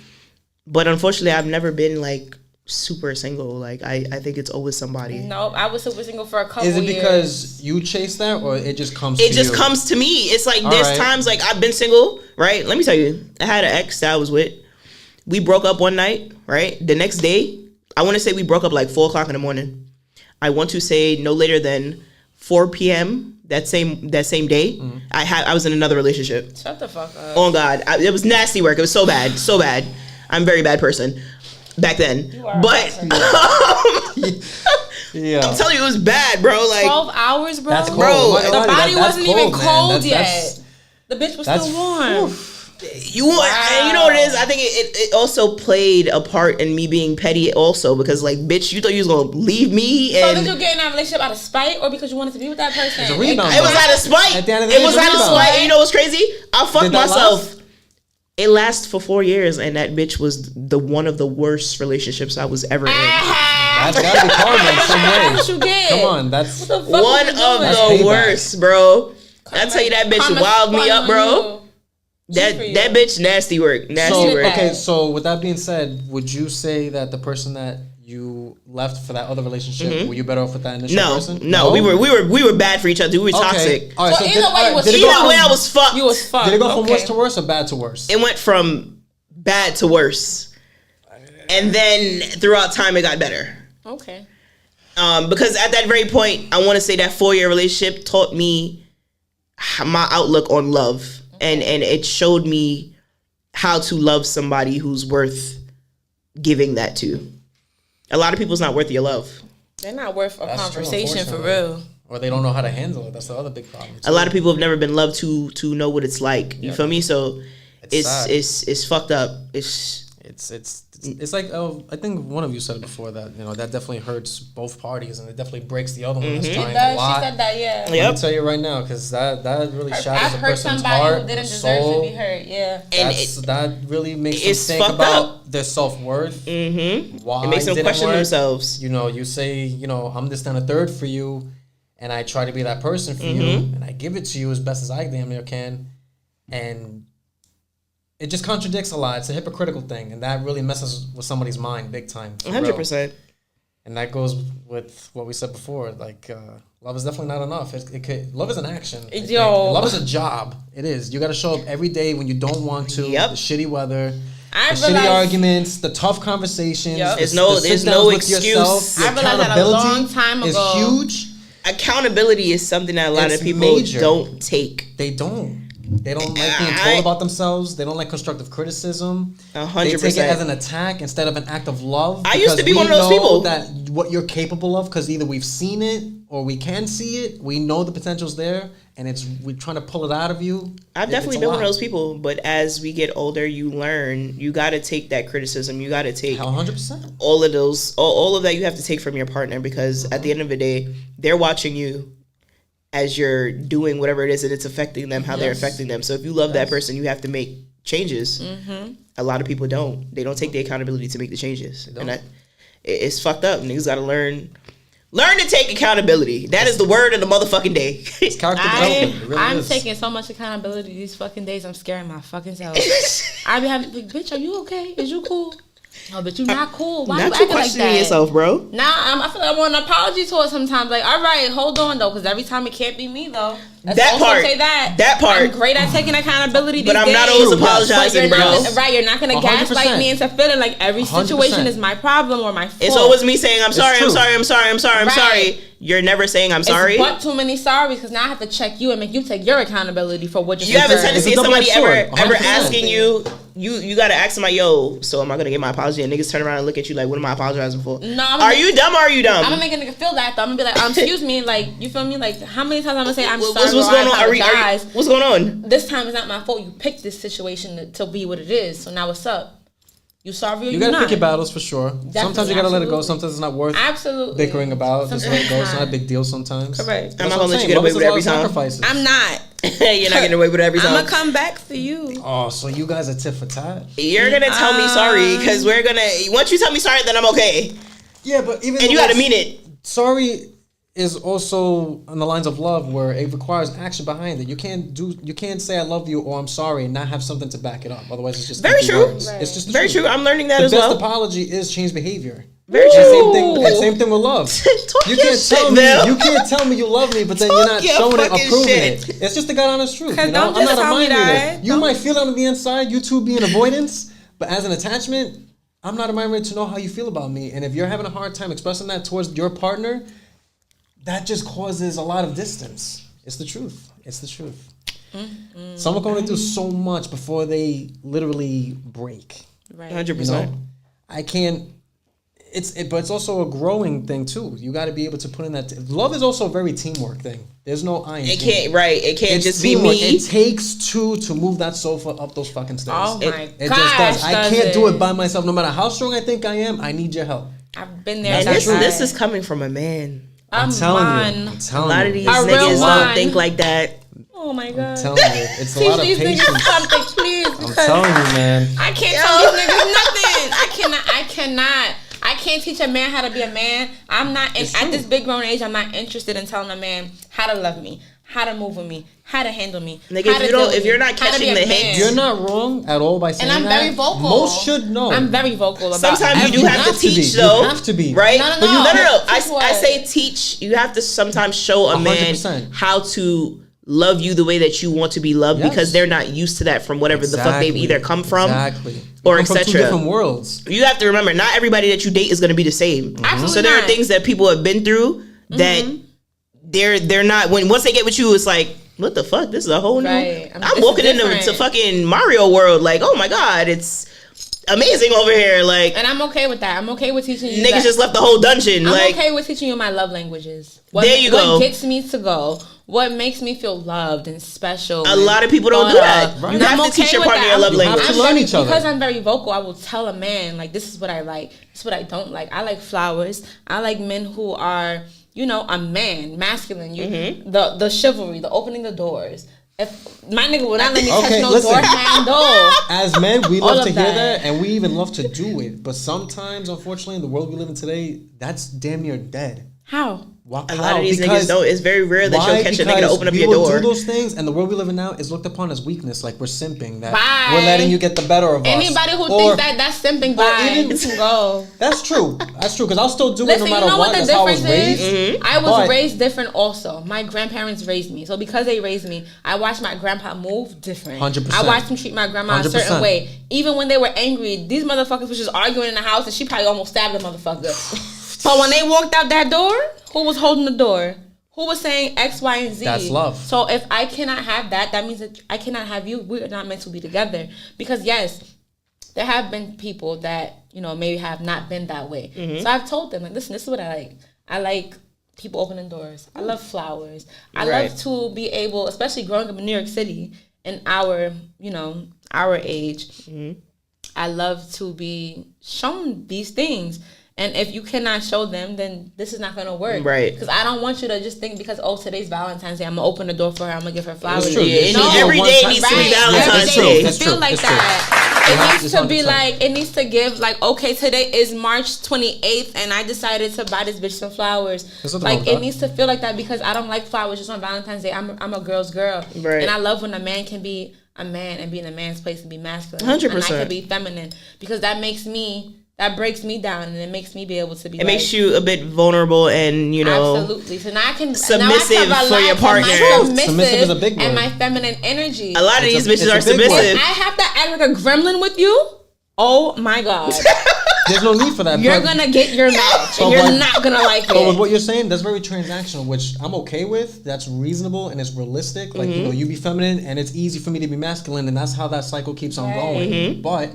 But unfortunately, I've never been like super single. Like I think it's always somebody. Nope, I was super single for a couple Is it years. because you chase that, or it just comes? It to just you? comes to me. It's like there's right. times like I've been single, right? Let me tell you, I had an ex that I was with. We broke up one night, right? The next day, I want to say we broke up like 4:00 in the morning. I want to say no later than 4 p.m. that same day. Mm-hmm. I was in another relationship. Shut the fuck up. Oh God, it was nasty work. It was so bad, so bad. I'm a very bad person back then, are a but Yeah. I'm telling you, it was bad, bro. Like 12 hours, bro. That's cold. Bro, I'm not The gonna lie, body that's wasn't even man. cold That's- yet. The bitch was That's still warm. you want, and you know what it is? I think it also played a part in me being petty also, because like, bitch, you thought you was gonna leave me, So and did you get in that relationship out of spite, or because you wanted to be with that person? It's a rebound. it was out of spite. At the end of the It day, was it's a out of rebound. spite. And you know what's crazy? I fucked Did that myself. last? It lasted for 4 years, and that bitch was one of the worst relationships I was ever in. That's gotta be karma in some way. That's what you get. Come on, that's What the fuck One was you of doing? That's the payback. worst, bro. I tell you, that bitch Karma wild me spun up, on bro. you. That Good for you. that bitch nasty work. Nasty so work. okay. So with that being said, would you say that the person that you left for that other relationship, were you better off with that initial No, person? no, we were bad for each other. We were toxic. All right. So So either did, way, it was did it either go from, way I was fucked. You was fucked. Did it go from Okay. worse to worse or bad to worse? It went from bad to worse, and then throughout time it got better. Okay. Because at that very point, I want to say that 4-year relationship taught me my outlook on love, and it showed me how to love somebody who's worth giving that to. A lot of people's not worth your love. They're not worth a That's true, conversation for unfortunately. real. Or they don't know how to handle it. That's the other big problem. A lot of people have never been loved to know what it's like. You feel me? So It's sad. it's fucked up. It's like I think one of you said it before that that definitely hurts both parties and it definitely breaks the other one that's trying a She lot. said that, yeah. Yep. Let me tell you right now, because that really shatters I've a hurt person's somebody heart, who didn't their deserve soul. to be hurt, yeah. And That really makes them it's think fucked about up. their self-worth. Why It makes them didn't question work. themselves. You say, I'm this down a third for you, and I try to be that person for you, and I give it to you as best as I damn near can, and it just contradicts a lot. It's a hypocritical thing, and that really messes with somebody's mind big time. for real. 100%. And that goes with what we said before. Like, love is definitely not enough. Love is an action. Yo. Love is a job. It is. You got to show up every day when you don't want to. Yep. The shitty weather, I the shitty realized- arguments, the tough conversations. Yep. There's the no sit-downs with excuse. yourself, the I realized that a accountability long time ago. is huge. Accountability is something that a lot It's of people major. don't take. They don't. They don't like being I- told about themselves. They don't like constructive criticism. 100%. They take it as an attack instead of an act of love. I used to because be one of those we know people. that what you're capable of, because either we've seen it or we can see it. We know the potential's there, and we're trying to pull it out of you. I've definitely been one of those people, but as we get older, you learn. You got to take that criticism. You got to take 100%. all of those, all of that. You have to take from your partner because at the end of the day, they're watching you as you're doing whatever it is, and it's affecting them how they're affecting them. So if you love that person, you have to make changes. A lot of people don't. They don't take the accountability to make the changes, and it's fucked up. Niggas got to learn to take accountability. That is the word of the motherfucking day. It's character development. It really I'm is. taking so much accountability these fucking days. I'm scaring my fucking self. I be having, like, bitch, are you okay? Is you cool? Oh, but you not cool. Why Not you you acting like questioning that? yourself, bro. Nah, I feel like I want an apology to it sometimes. Like, all right, hold on though, because every time it can't be me though. Let's That also part. say that. That part. I'm great at taking accountability. But these I'm not days. always True, yes. apologizing, But bro. you're not, right, you're not gonna 100%. gaslight me into feeling like every 100%. situation is my problem or my fault. It's always me saying, I'm sorry, I'm true. sorry, I'm sorry, I'm sorry, I'm Right. sorry. You're never saying I'm sorry. But too many sorries because now I have to check you and make you take your accountability for what You have a deserve. tendency It's of a somebody double-edged ever sword, 100%. asking you gotta ask somebody, yo, so am I gonna get my apology? And niggas turn around and look at you like, what am I apologizing for? No, Are you dumb or are you dumb? I'm gonna make a nigga feel that though. I'm gonna be like, excuse me, like, you feel me? Like, how many times I'm gonna say I'm sorry? what's or going on? I apologize? What's going on? This time is not my fault. You picked this situation to be what it is. So now what's up? You sorry or You gotta not? pick your battles for sure. Sometimes you gotta let it go. absolutely. Sometimes it's not worth Absolutely. bickering about. Just let it go. It's not a Sometimes. big deal sometimes. Correct. I'm not That's what gonna let you saying. get Love away is with a it lot every of time. sacrifices. I'm not. You're not getting away with it every I'm time. gonna come back for you. Oh, so you guys are tit for tat? You're gonna tell me sorry because we're gonna. Once you tell me sorry, then I'm okay. Yeah, but even And you gotta mean it. Sorry is also on the lines of love where it requires action behind it. You can't say I love you or I'm sorry and not have something to back it up. Otherwise, it's just Very empty true. words. It's just the Very truth. true. I'm learning that The as best well. apology is change behavior. Very And true. same thing with love. Talk You your can't shit, tell me Bill. you can't tell me you love me, but then you're Talk not your showing it or fucking proving shit. it. It's just the God honest truth. 'Cause You know, don't I'm just not a tell me mind reader. that. You Don't- might feel it on the inside, you two being avoidance, but as an attachment, I'm not a mind reader to know how you feel about me. And if you're having a hard time expressing that towards your partner, that just causes a lot of distance. It's the truth. It's the truth. Some are going to do so much before they literally break. Right. 100%. I can't. But it's also a growing thing too. You got to be able to put in that. Love is also a very teamwork thing. There's no I. in It team. can't. Right. It can't It's just be teamwork. me. It takes two to move that sofa up those fucking stairs. Oh my It gosh. just does. I does can't do it by myself. No matter how strong I think I am, I need your help. I've been there. And That's this, done this that. is coming from a man. I'm telling one. you. I'm A telling lot you. of these A real niggas one. don't think like that. Oh my god. telling you. It's a Teach lot of these niggas patience. something, please. I'm because telling you, man. I can't tell these niggas nothing. I can't teach a man how to be a man, I'm not at this big grown age. I'm not interested in telling a man how to love me, how to move with me, how to handle me. Like if you're not catching the hint, you're not wrong at all by saying that. And I'm very vocal. Most should know. I'm very vocal about. Sometimes you do have to teach, though. You have to be right. No. I say teach. You have to sometimes show a man 100%. how to love you the way that you want to be loved, because they're not used to that from whatever the fuck they've either come from, or etc. From 2 different worlds. You have to remember, not everybody that you date is going to be the same. Absolutely So there not. are things that people have been through that they're not. Once they get with you, it's like, what the fuck? This is a whole new. Right. I'm walking into fucking Mario World. Like, oh my god, it's amazing over here. Like, and I'm okay with that. I'm okay with teaching you. Niggas just left the whole dungeon. I'm like, okay with teaching you my love languages. There you go. What gets me to go? What makes me feel loved and special? A lot of people don't do that. Right. You have to teach your partner your love language. have to learn each other. Because I'm very vocal, I will tell a man, like, this is what I like. This is what I don't like. I like flowers. I like men who are, a man, masculine. The chivalry, the opening the doors. If my nigga would not let me touch door handle. As men, we love to hear that. that, and we even love to do it. But sometimes, unfortunately, in the world we live in today, that's damn near dead. How? A lot of these niggas don't. It's very rare that you'll catch a nigga to open up your door. We will do those things, and the world we live in now is looked upon as weakness. Like we're simping. That Bye. we're letting you get the better of us. Anybody who thinks that's simping, bye. You can go. That's true. That's true. Because I'll still do it no matter you know what. What the That's how I was difference raised. is? I was raised different also. My grandparents raised me. So because they raised me, I watched my grandpa move different. 100%. I watched him treat my grandma a certain way. Even when they were angry, these motherfuckers was just arguing in the house, and she probably almost stabbed the motherfucker. But when they walked out that door, who was holding the door? Who was saying X, Y, and Z? That's love. So if I cannot have that, that means that I cannot have you. We are not meant to be together. Because yes, there have been people that, maybe have not been that way. So I've told them, like, listen, this is what I like. I like people opening doors. I love flowers. I love to be able, especially growing up in New York City, in our age, I love to be shown these things. And if you cannot show them, then this is not going to work. Right. Because I don't want you to just think because, today's Valentine's Day, I'm going to open the door for her, I'm going to give her flowers. It's true. Every day needs to be Valentine's Day. It feel like that. It needs to be like, it needs to give, like, okay, today is March 28th, and I decided to buy this bitch some flowers. Like, it needs to feel like that, because I don't like flowers just on Valentine's Day. I'm a girl's girl. Right. And I love when a man can be a man and be in a man's place and be masculine. 100%. And I can be feminine, because that breaks me down, and it makes me be able to be. It makes you a bit vulnerable, and absolutely. So now I can submissive for your partner. Submissive is a big word. And my feminine energy. A lot of these bitches are submissive. I have to act like a gremlin with you. Oh my god. There's no need for that. You're gonna get your match, and you're not gonna like it. But with what you're saying, that's very transactional, which I'm okay with. That's reasonable and it's realistic. Like, you be feminine, and it's easy for me to be masculine, and that's how that cycle keeps on going. But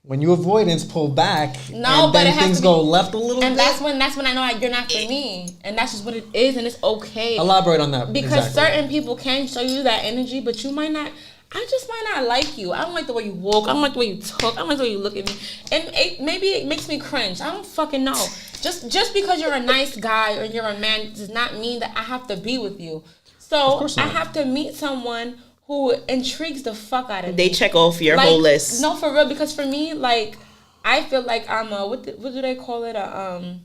when you avoidance pull back, and then things go left a little bit. And that's when I know, like, you're not for me. And that's just what it is, and it's okay. Elaborate on that. Because certain people can show you that energy, but you might not. I just might not like you. I don't like the way you walk. I don't like the way you talk. I don't like the way you look at me. And maybe it makes me cringe. I don't fucking know. Just because you're a nice guy or you're a man does not mean that I have to be with you. So I have to meet someone who intrigues the fuck out of me. They check off your whole list. No, for real. Because for me, like, I feel like I'm a, what do they call it? I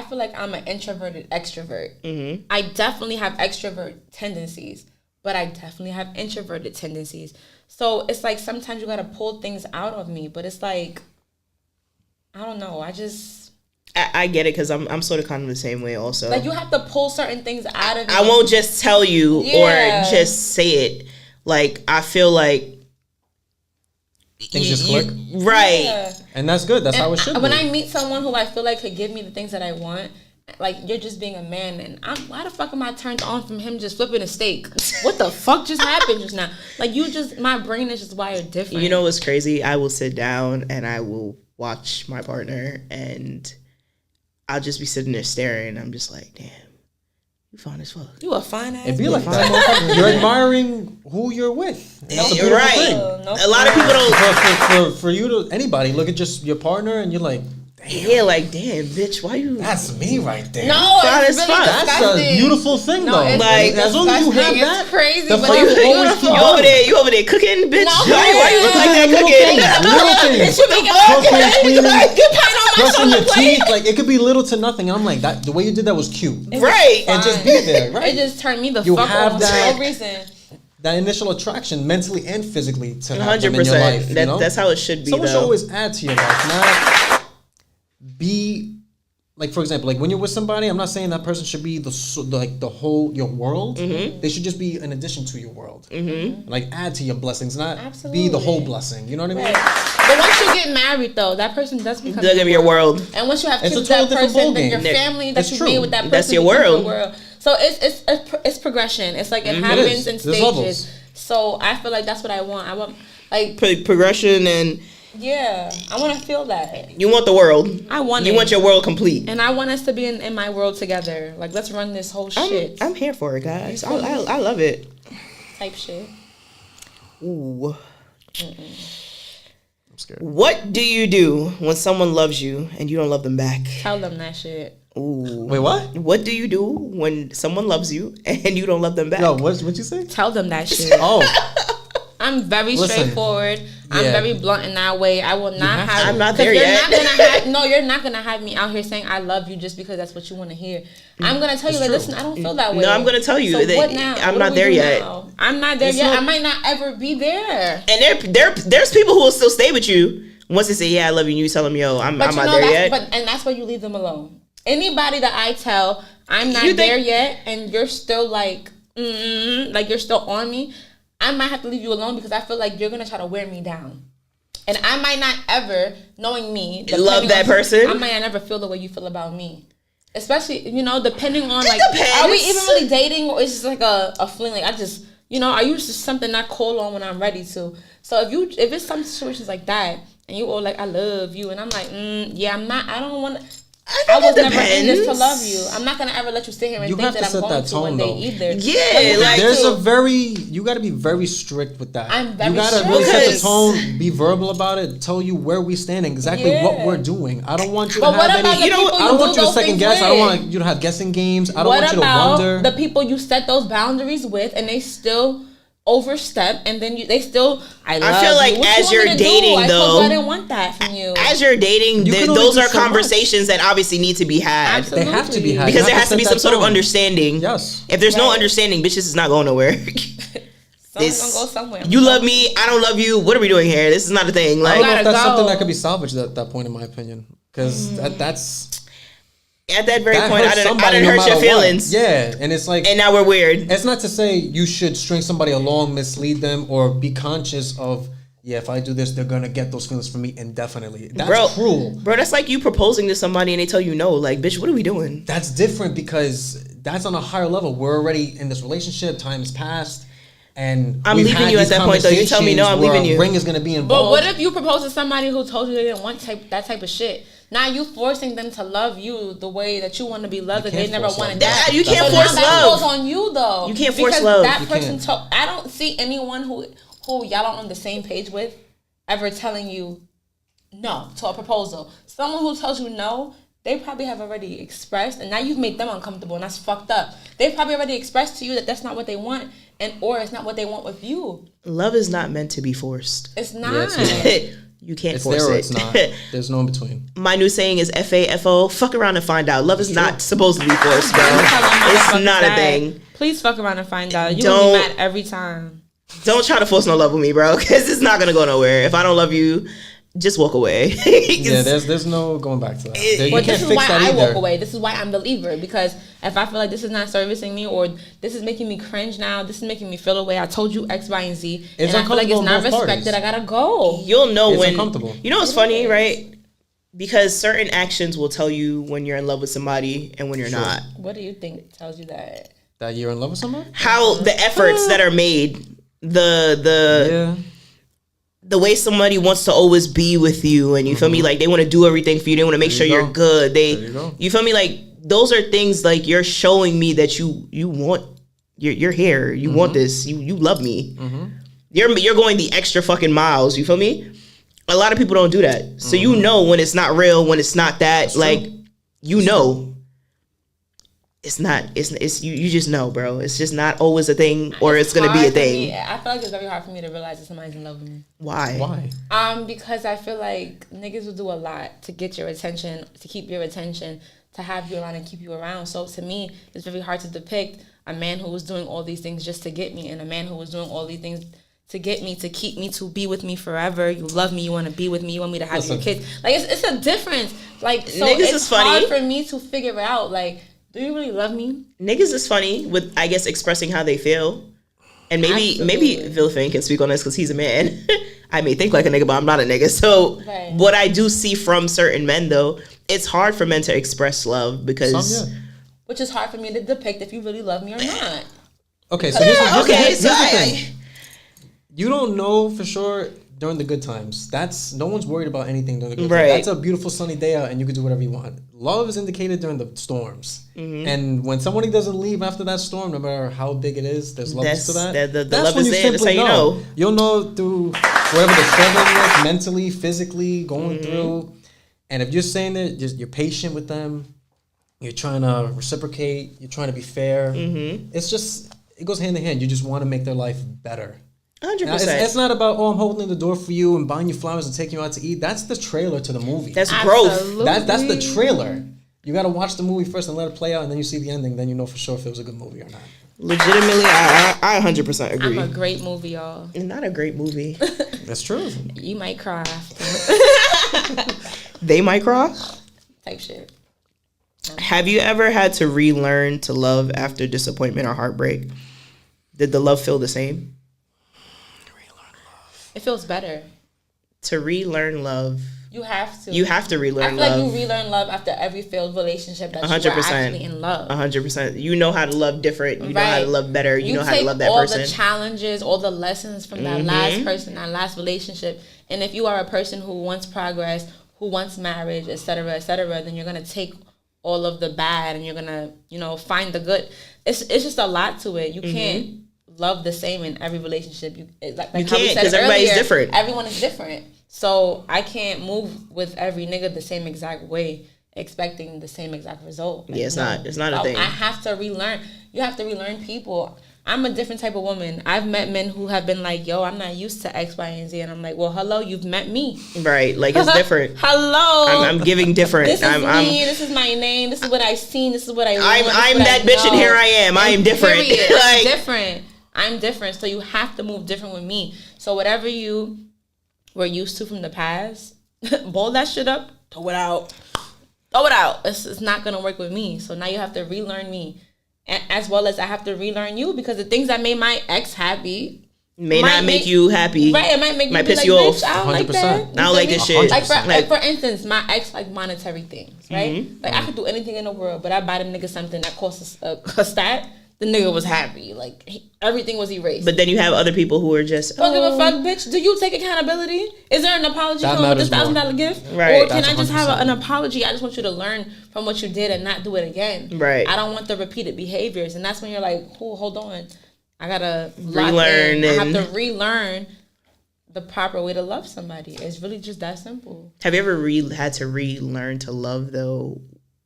feel like I'm an introverted extrovert. I definitely have extrovert tendencies, but I definitely have introverted tendencies. So it's like sometimes you gotta pull things out of me, but it's like, I don't know. I get it, because I'm sort of kind of the same way also. Like, you have to pull certain things out of me. I won't just tell you or just say it. Like, I feel like things just click. Right. Yeah. And that's good. That's how it should be. When I meet someone who I feel like could give me the things that I want, like, you're just being a man, and why the fuck am I turned on from him just flipping a steak? What the fuck just happened just now? Like, my brain is just wired different. You know what's crazy? I will sit down and I will watch my partner, and I'll just be sitting there staring. I'm just like, damn, you fine as fuck. You a fine ass. It be like that. You're admiring who you're with. That's You're right. No, a lot of people don't. For you to anybody look at just your partner, and you're like, Yeah, like damn, bitch, why you? That's me right there. No, Fine it's as really fuck. That's disgusting. a beautiful thing, No, though. it's Like, as long as you have disgusting. that, It's crazy, the but fight it's will always keep going. You over there cooking, bitch? No, why you look like that Little cooking? things, little things. You make it Cooking, look cleaning, like you paint on my brushing your shoulder plate. teeth, like it could be little to nothing. And I'm like, that the way you did that was cute. Right. And just be there, It right? just turned me the You fuck have on that- for no reason. That initial attraction, mentally and physically, to have them in your 100%. life. You know? That's how it should be. Someone should though. always add to your life, not be like, for example, like when you're with somebody. I'm not saying that person should be the whole your world. They should just be an addition to your world, like add to your blessings, not be the whole Absolutely. blessing. You know what I mean? Right. But once you get married, though, that person does become They're gonna be your world. And once you have It's kids a with total that different person, then your ballgame. family that It's you true. made with that person That's your becomes world. So it's progression. It's like it happens in There's stages. levels. So I feel like that's what I want. I want like Progression, and yeah, I want to feel that. you want the world. I want You it. want your world complete. And I want us to be in my world together. Like let's run this whole shit I'm here for it, guys. I love it. type shit. Ooh. I'm scared. What do you do when someone loves you and you don't love them back? Tell them that shit. Ooh. Wait, what? What do you do when someone loves you and you don't love them back? Yo, what you say? Tell them that shit. Oh, I'm very Listen. straightforward. I'm Yeah. very blunt in that way. I will not have. I'm not 'cause there you're yet. Not gonna have, no, you're not gonna have me out here saying I love you just because that's what you want to hear. I'm gonna tell you, like, true. listen, I don't feel that way. No, I'm gonna tell you So that what now? I'm What not do we there do yet. now? I'm not there It's yet. not- I might not ever be there. And there's people who will still stay with you once they say, yeah, I love you, and you tell them, yo, I'm But not you know there that's yet. and that's why you leave them alone. Anybody that I tell I'm not You think- there yet, and you're still like you're still on me, I might have to leave you alone because I feel like you're gonna try to wear me down. And I might not ever, knowing me, Love depending that on- person? I might not never feel the way you feel about me. Especially, depending on, It like, depends. are we even really dating, or is it just like a fling? Like, I just, are you just something I call on when I'm ready to? So if it's some situations like that, and you all like, I love you, and I'm like, yeah, I don't want to. I was it never in this to depends. love you. I'm not gonna ever let you sit here and You think have that to I'm set going that to one tone, day though. either. Yeah, But you have like- to. you got to be very strict with that. I'm very You got to really set the strict. tone, be verbal about it, tell you where we stand, and exactly what Yeah. we're doing. I don't want you But to what have about any. the people I don't you want do you to those second things guess. I don't with? want you to have guessing games. I don't What want you to about wonder. the people you set those boundaries with, and they still overstep, and then they still I love feel like you. What as you want you're me to do? dating, I told though, you I didn't want that from you. As you're dating, You can only those do are so much. conversations that obviously need to be had. Absolutely. They have to be had. Because You there have has to be set some that sort of tone. understanding. Yes. If there's no Right. understanding, bitches is not going nowhere. Someone's gonna go somewhere. You love me, I don't love you. What are we doing here? This is not a thing. I Like don't know if gotta that's something go. that could be salvaged at that point, in my opinion, because that's at that very that point, I hurts didn't somebody no hurt matter your what. feelings. Yeah, and it's like And now we're weird. it's not to say you should string somebody along, mislead them, or be conscious of, yeah, if I do this, they're gonna get those feelings from me indefinitely. That's cruel. Bro, that's like you proposing to somebody and they tell you no. Like, bitch, what are we doing? That's different because that's on a higher level. We're already in this relationship. Time's passed, and I'm we've leaving had you at these that point, though. You tell me no, I'm conversations where leaving a you. Ring is gonna be But involved. what if you propose to somebody who told you they didn't want that type of shit? Now you forcing them to love you the way that you want to be loved, and they can't never force wanted love. that. You can't So force now that love. goes on you though. You can't force because love. That You person can't. told. I don't see anyone who y'all aren't on the same page with ever telling you no to a proposal. Someone who tells you no, they probably have already expressed, and now you've made them uncomfortable, and that's fucked up. They've probably already expressed to you that that's not what they want, or it's not what they want with you. Love is not meant to be forced. It's not. it's not. You can't it's force there or it. it's not. There's no in between. My new saying is FAFO. Fuck around and find out. Love is not supposed to be forced, bro. Tell them It's motherfuckers not a that. thing. Please fuck around and find out. You Don't- will be mad every time. Don't try to force no love with me, bro, because it's not gonna go nowhere. If I don't love you, just walk away. Yeah, there's no going back to that. You But can't this is fix why that I either. walk away. This is why I'm the leaver. Because if I feel like this is not servicing me, or this is making me cringe now, this is making me feel away. I told you X, Y, and Z, It's and I feel like it's uncomfortable not on both respected. parties. I gotta go. You'll know It's when. uncomfortable. You know what's funny, right? Because certain actions will tell you when you're in love with somebody and when you're not. What do you think tells you that? That you're in love with someone? How the efforts that are made, the Yeah. the way somebody wants to always be with you, and you feel me, like they want to do everything for you. They want to make sure There you you're go. good. There you go. You feel me, like those are things like you're showing me that you want. You're here. You want this. You love me. You're going the extra fucking miles. You feel me? A lot of people don't do that. So you know when it's not real, when it's not that. That's like true. you know, it's not. It's you. You just know, bro. It's just not always a thing, or it's gonna be a hard for thing. me. I feel like it's very hard for me to realize that somebody's in love with me. Why? Why? Because I feel like niggas will do a lot to get your attention, to keep your attention, to have you around and keep you around. So to me, it's very hard to depict a man who was doing all these things just to get me, and a man who was doing all these things to get me, to keep me, to be with me forever. You love me, you want to be with me, you want me to have your kids. Like, it's a difference. Like, so Niggas it's is funny. hard for me to figure out, like, do you really love me? Niggas is funny with, I guess, expressing how they feel. And maybe Absolutely. Vilfin can speak on this because he's a man. I may think like a nigga, but I'm not a nigga. So Right. what I do see from certain men, though, it's hard for men to express love because... Some, yeah. Which is hard for me to depict if you really love me or not. Okay, so here's the so thing. You don't know for sure during the good times. No one's worried about anything during the good Right. times. That's a beautiful sunny day out and you can do whatever you want. Love is indicated during the storms. And when somebody doesn't leave after that storm, no matter how big it is, there's levels to that. The That's love when is you there. That's how simply you know. You'll know through whatever the struggling with, mentally, physically, going through. And if you're saying that you're patient with them, you're trying to reciprocate, you're trying to be fair, it's just, it goes hand in hand. You just want to make their life better. 100%. Now, it's not about, I'm holding the door for you and buying you flowers and taking you out to eat. That's the trailer to the movie. That's growth. Absolutely. That's the trailer. You got to watch the movie first and let it play out, and then you see the ending. Then you know for sure if it was a good movie or not. Legitimately, I 100% agree. I'm a great movie, y'all. Not a great movie. That's true. You might cry after. They might cry. Type shit. Have you ever had to relearn to love after disappointment or heartbreak? Did the love feel the same? It feels better. To relearn love, You have to. you have to I relearn feel like love. you relearn love after every failed relationship that you were 100%. actually in love. 100%. You know how to love different. You know how to love better. You know how to take love that all person. the challenges, all the lessons from that last person, that last relationship. And if you are a person who wants progress, who wants marriage, et cetera, then you're going to take all of the bad and you're going to, find the good. It's just a lot to it. You can't love the same in every relationship. You can't, 'cause everybody's different. Everyone is different. So I can't move with every nigga the same exact way, expecting the same exact result. Yeah, it's not a thing. I have to relearn. You have to relearn people. I'm a different type of woman. I've met men who have been like, yo, I'm not used to X, Y, and Z. And I'm like, well, hello, you've met me. Right. Like, it's different. Hello. I'm giving different. This is I'm this is my name. This is what I've seen. This is what I want. I'm that bitch and here I am. I am different. Period. Like- I'm different. I'm different. So you have to move different with me. So whatever you were used to from the past, bowl that shit up, throw it out. Throw it out. It's not going to work with me. So now you have to relearn me. As well as I have to relearn you, because the things that made my ex happy May not make you happy. Right, it might make Might me be piss like, you bitch, off. I don't like 100%. that. I don't like this shit. Like for instance, my ex like monetary things, right? Like I could do anything in the world, but I buy them niggas something that costs a stat. The nigga was happy. Like everything was erased. But then you have other people who are just Don't give a fuck, bitch. Do you take accountability? Is there an apology That come with this matters more. $1,000 gift? Right. Or can That's I just have 100%. an apology? I just want you to learn from what you did and not do it again. Right. I don't want the repeated behaviors. And that's when you're like, oh, hold on. I gotta Relearn I have and- to relearn the proper way to love somebody. It's really just that simple. Have you ever had to relearn to love though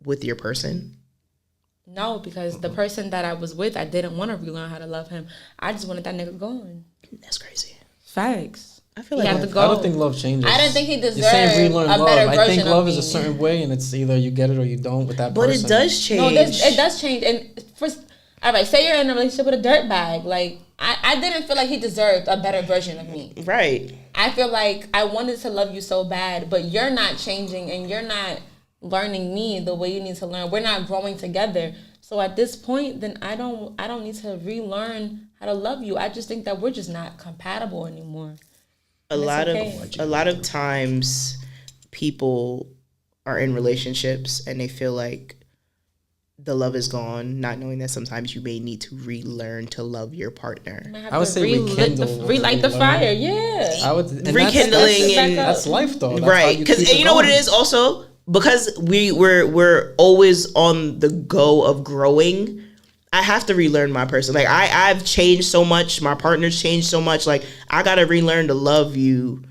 with your person? No, because the person that I was with, I didn't want to relearn how to love him. I just wanted that nigga going. That's crazy. Facts. I feel He like had to I go. don't think love changes. I didn't think he deserved You're saying relearn a love. better I version think of love is me. a certain way, and it's either you get it or you don't with that but person. it does change. No, it does change. And first, all right, say you're in a relationship with a dirtbag. Like, I didn't feel like he deserved a better version of me. Right. I feel like I wanted to love you so bad, but you're not changing and you're not learning me the way you need to learn. We're not growing together. So at this point, then I don't need to relearn how to love you. I just think that we're just not compatible anymore. A lot of times people are in relationships and they feel like the love is gone, not knowing that sometimes you may need to relearn to love your partner. I would say rekindle, relight the relearn. fire. Yeah. I would and Rekindling and that's life though. That's how right, you because keep it you know what it going. is also, because we're always on the go of growing. I have to relearn my person. Like I've changed so much. My partner's changed so much. Like I gotta relearn to love you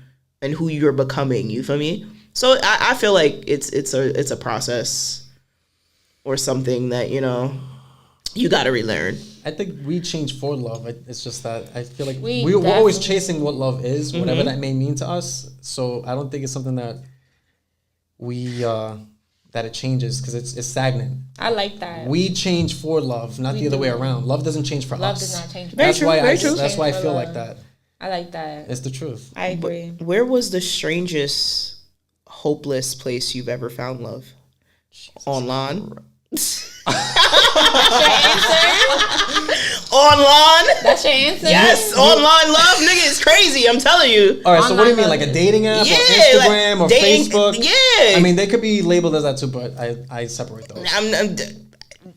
and who you're becoming. You feel me? So I feel like it's a process or something that, you know, you got to relearn. I think we change for love. It's just that I feel like We we're always definitely- chasing what love is, whatever that may mean to us. So I don't think it's something that we that it changes because it's stagnant. I like that. We change for love, not We the other way do. around. Love doesn't change for Love us. does not change. Very That's true, why very I true. that's why I Change feel for like love. that. I like that. It's the truth. I agree. Where was the strangest hopeless place you've ever found love? Online? Online? That's your answer? Yes, online love, nigga, it's crazy. I'm telling you. All right, so what do you mean, Online like a love. dating app Yeah, or Instagram like or dating- Facebook? yeah. I mean, they could be labeled as that too, but I separate those.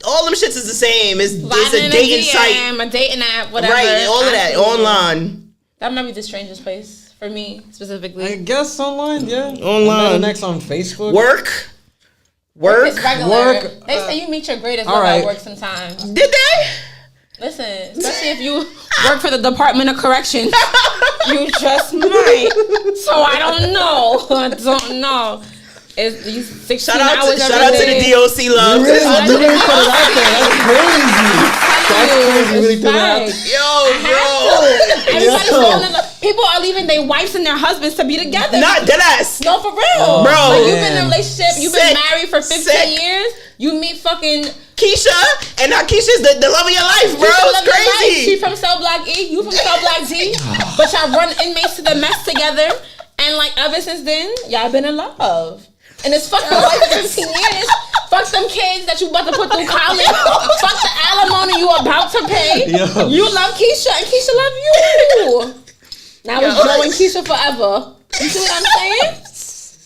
All them shits is the same. It's Sliding a in dating DM, site, a dating app, whatever. right? All of that Absolutely. online. That might be the strangest place for me specifically. I guess online, yeah. Online. And then next on Facebook. Work. It's regular. work, They say you meet your greatest all love right. at work sometimes. Did they? Listen, especially if you work for the Department of Corrections, you just might. So I don't know. I don't know. It's these 16 Shout out hours to every the day. DOC love. You really put it out there. That's crazy. That's crazy. You really threw that out. Facts. Yo, Everybody's Yo. falling in love. People are leaving their wives and their husbands to be together. Not dead ass. No, for real. Bro. Like, you've been in a Man. relationship, you've Sick. been married for 15 Sick. years, you meet fucking Keisha, and now Keisha's the love of your life, bro. Keisha It's Love Your Life. She crazy. from Cell Block E, you from Cell Block D, but y'all run inmates to the mess together, and like ever since then, y'all been in love. And it's fuck your wife for 15 years. Fuck them kids that you about to put through college. Fuck the alimony you about to pay. Yo. You love Keisha and Keisha love you. Now it's Joe and Keisha forever. You see what I'm saying?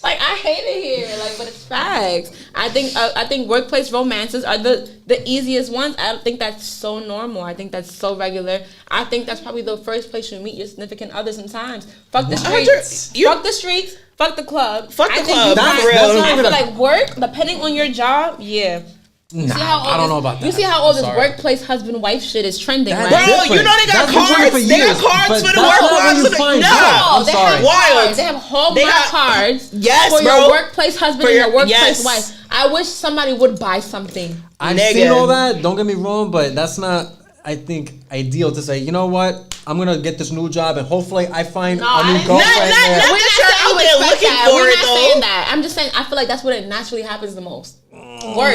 Like, I hate it here, like, but it's facts. I think workplace romances are the easiest ones. I don't think that's so normal. I think that's so regular. I think that's probably the first place you meet your significant other sometimes. Fuck the streets. Fuck the streets. Fuck the club. Fuck the I think club, you for find- real. That's not I even feel a- like work, depending on your job, yeah. Nah, See how all I don't this- know about that. You see how all this Sorry. workplace husband-wife shit is trending, That's right? Bro, different. you know they got That's been trending cards. for They got years, cards but for the that's work not where wives. you find No. that. I'm they sorry. have Wild. cards. They have Hallmark They got- cards Yes, for bro. your workplace husband For and your- your workplace yes. wife. I wish somebody would buy something. I've Nigga. seen all that. Don't get me wrong, but that's not, I think, ideal to say, you know what? I'm going to get this new job and hopefully I find No, a I new didn't- girlfriend Not- there. not- We're not you're saying out you there expect looking that. for We're it, not though. saying that. I'm just saying I feel like that's what it naturally happens the most. Work.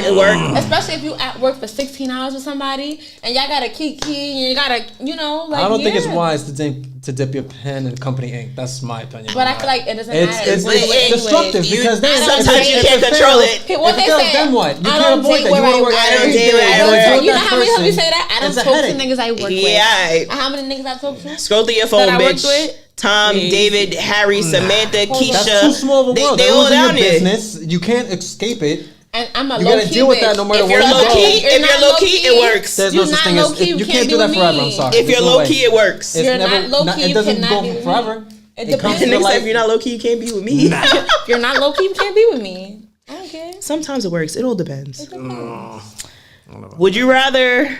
Especially if you at work for 16 hours with somebody and y'all gotta kiki and you gotta, you know, like I don't think it's yeah. wise to dip your pen in company ink. That's my opinion. But on I that. feel like it doesn't It's, matter. it's, What it's, it is. destructive You- because then sometimes you if can't it control fails- it. What if they it fails, say, then what? You I can't don't avoid date that. You where want to work I don't every date day. where I You work. don't You know that how many times we person. say that? I don't It's a talk to headache. niggas I work with. Yeah. And how many niggas I talk to? Scroll through your That phone, I worked bitch. with? Tom, Me. David, Harry, Samantha, Keisha. That's too small of a world. They That all was in your down there. business. You can't escape it. And I'm a You low gotta key deal with that bitch. no matter If where you're you low go. key, If you're not low key, it works. There's You're no such not thing as low-key, you you can't can't do be that with forever. me. I'm sorry. If you're There's no low way. key, it works. It's You're never, not low-key, it you doesn't cannot go be with me. forever. It It comes depends. to Nigga said, life. if you're not low key, you can't be with me. If you're not low key, you can't be with me. I don't care. Sometimes it works. It all depends. It depends. Would you rather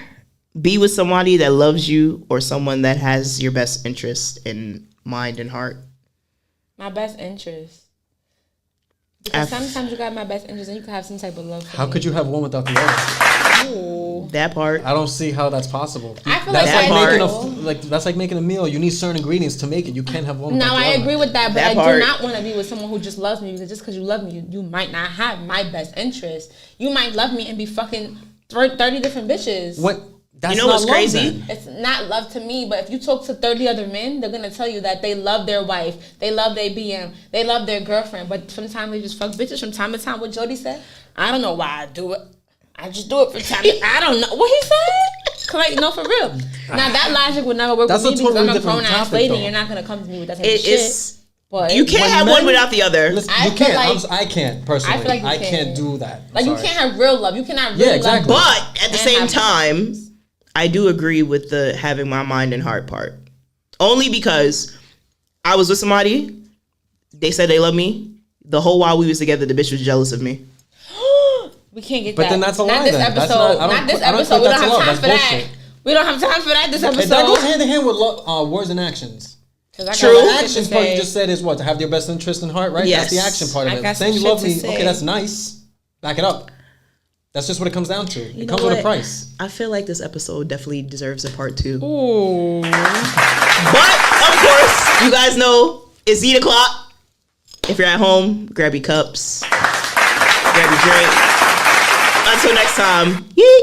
be with somebody that loves you or someone that has your best interest in mind and heart? My best interest. Because sometimes you got my best interest and you can have some type of love for How me. could you have one without the other? Ooh. That part. I don't see how that's possible. I feel That's like like that making part- that's like making a meal. You need certain ingredients to make it. You can't have one. Now without the I other. agree with that, but That I part. do not want to be with someone who just loves me because just because you love me, you might not have my best interest. You might love me and be fucking 30 different bitches. What? That's You know not what's love crazy? then. It's not love to me, but if you talk to 30 other men, they're gonna tell you that they love their wife, they love their BM, they love their girlfriend, but sometimes they just fuck bitches from time to time. What Jody said, I don't know why I do it. I just do it for time. I don't know what he said. Like, no, for real. Now that logic would never work That's with a me because totally I'm a different grown ass topic, lady. though. And you're not gonna come to me with that type of shit. It's But you can't When have men- one without the other. Listen, I you feel can't. like- I can't personally. I feel like you I can. can't do that. I'm like you sorry. can't have real love. You cannot really Yeah, exactly. love. But at the And same have- time, I do agree with the having my mind and heart part. Only because I was with somebody, they said they love me. The whole while we was together, the bitch was jealous of me. We can't get But that. then that's a Not lie this then. That's episode. not- I don't Not this put- I don't episode. think We don't that's have love. time That's for that. bullshit. We don't have time for that this And that goes episode. hand in hand with awards and actions. 'Cause I got True. a lot The of shit action to part you say. just said is what? To have your best interest in heart, right? Yes. That's the action part of I it. got some Saying you shit love to me, say. okay, that's nice. Back it up. That's just what it comes down to. You It know comes with a what? price. I feel like this episode definitely deserves a part 2. Ooh. But of course, you guys know it's eat o'clock. If you're at home, grab your cups, grab your drink. Until next time, yeet.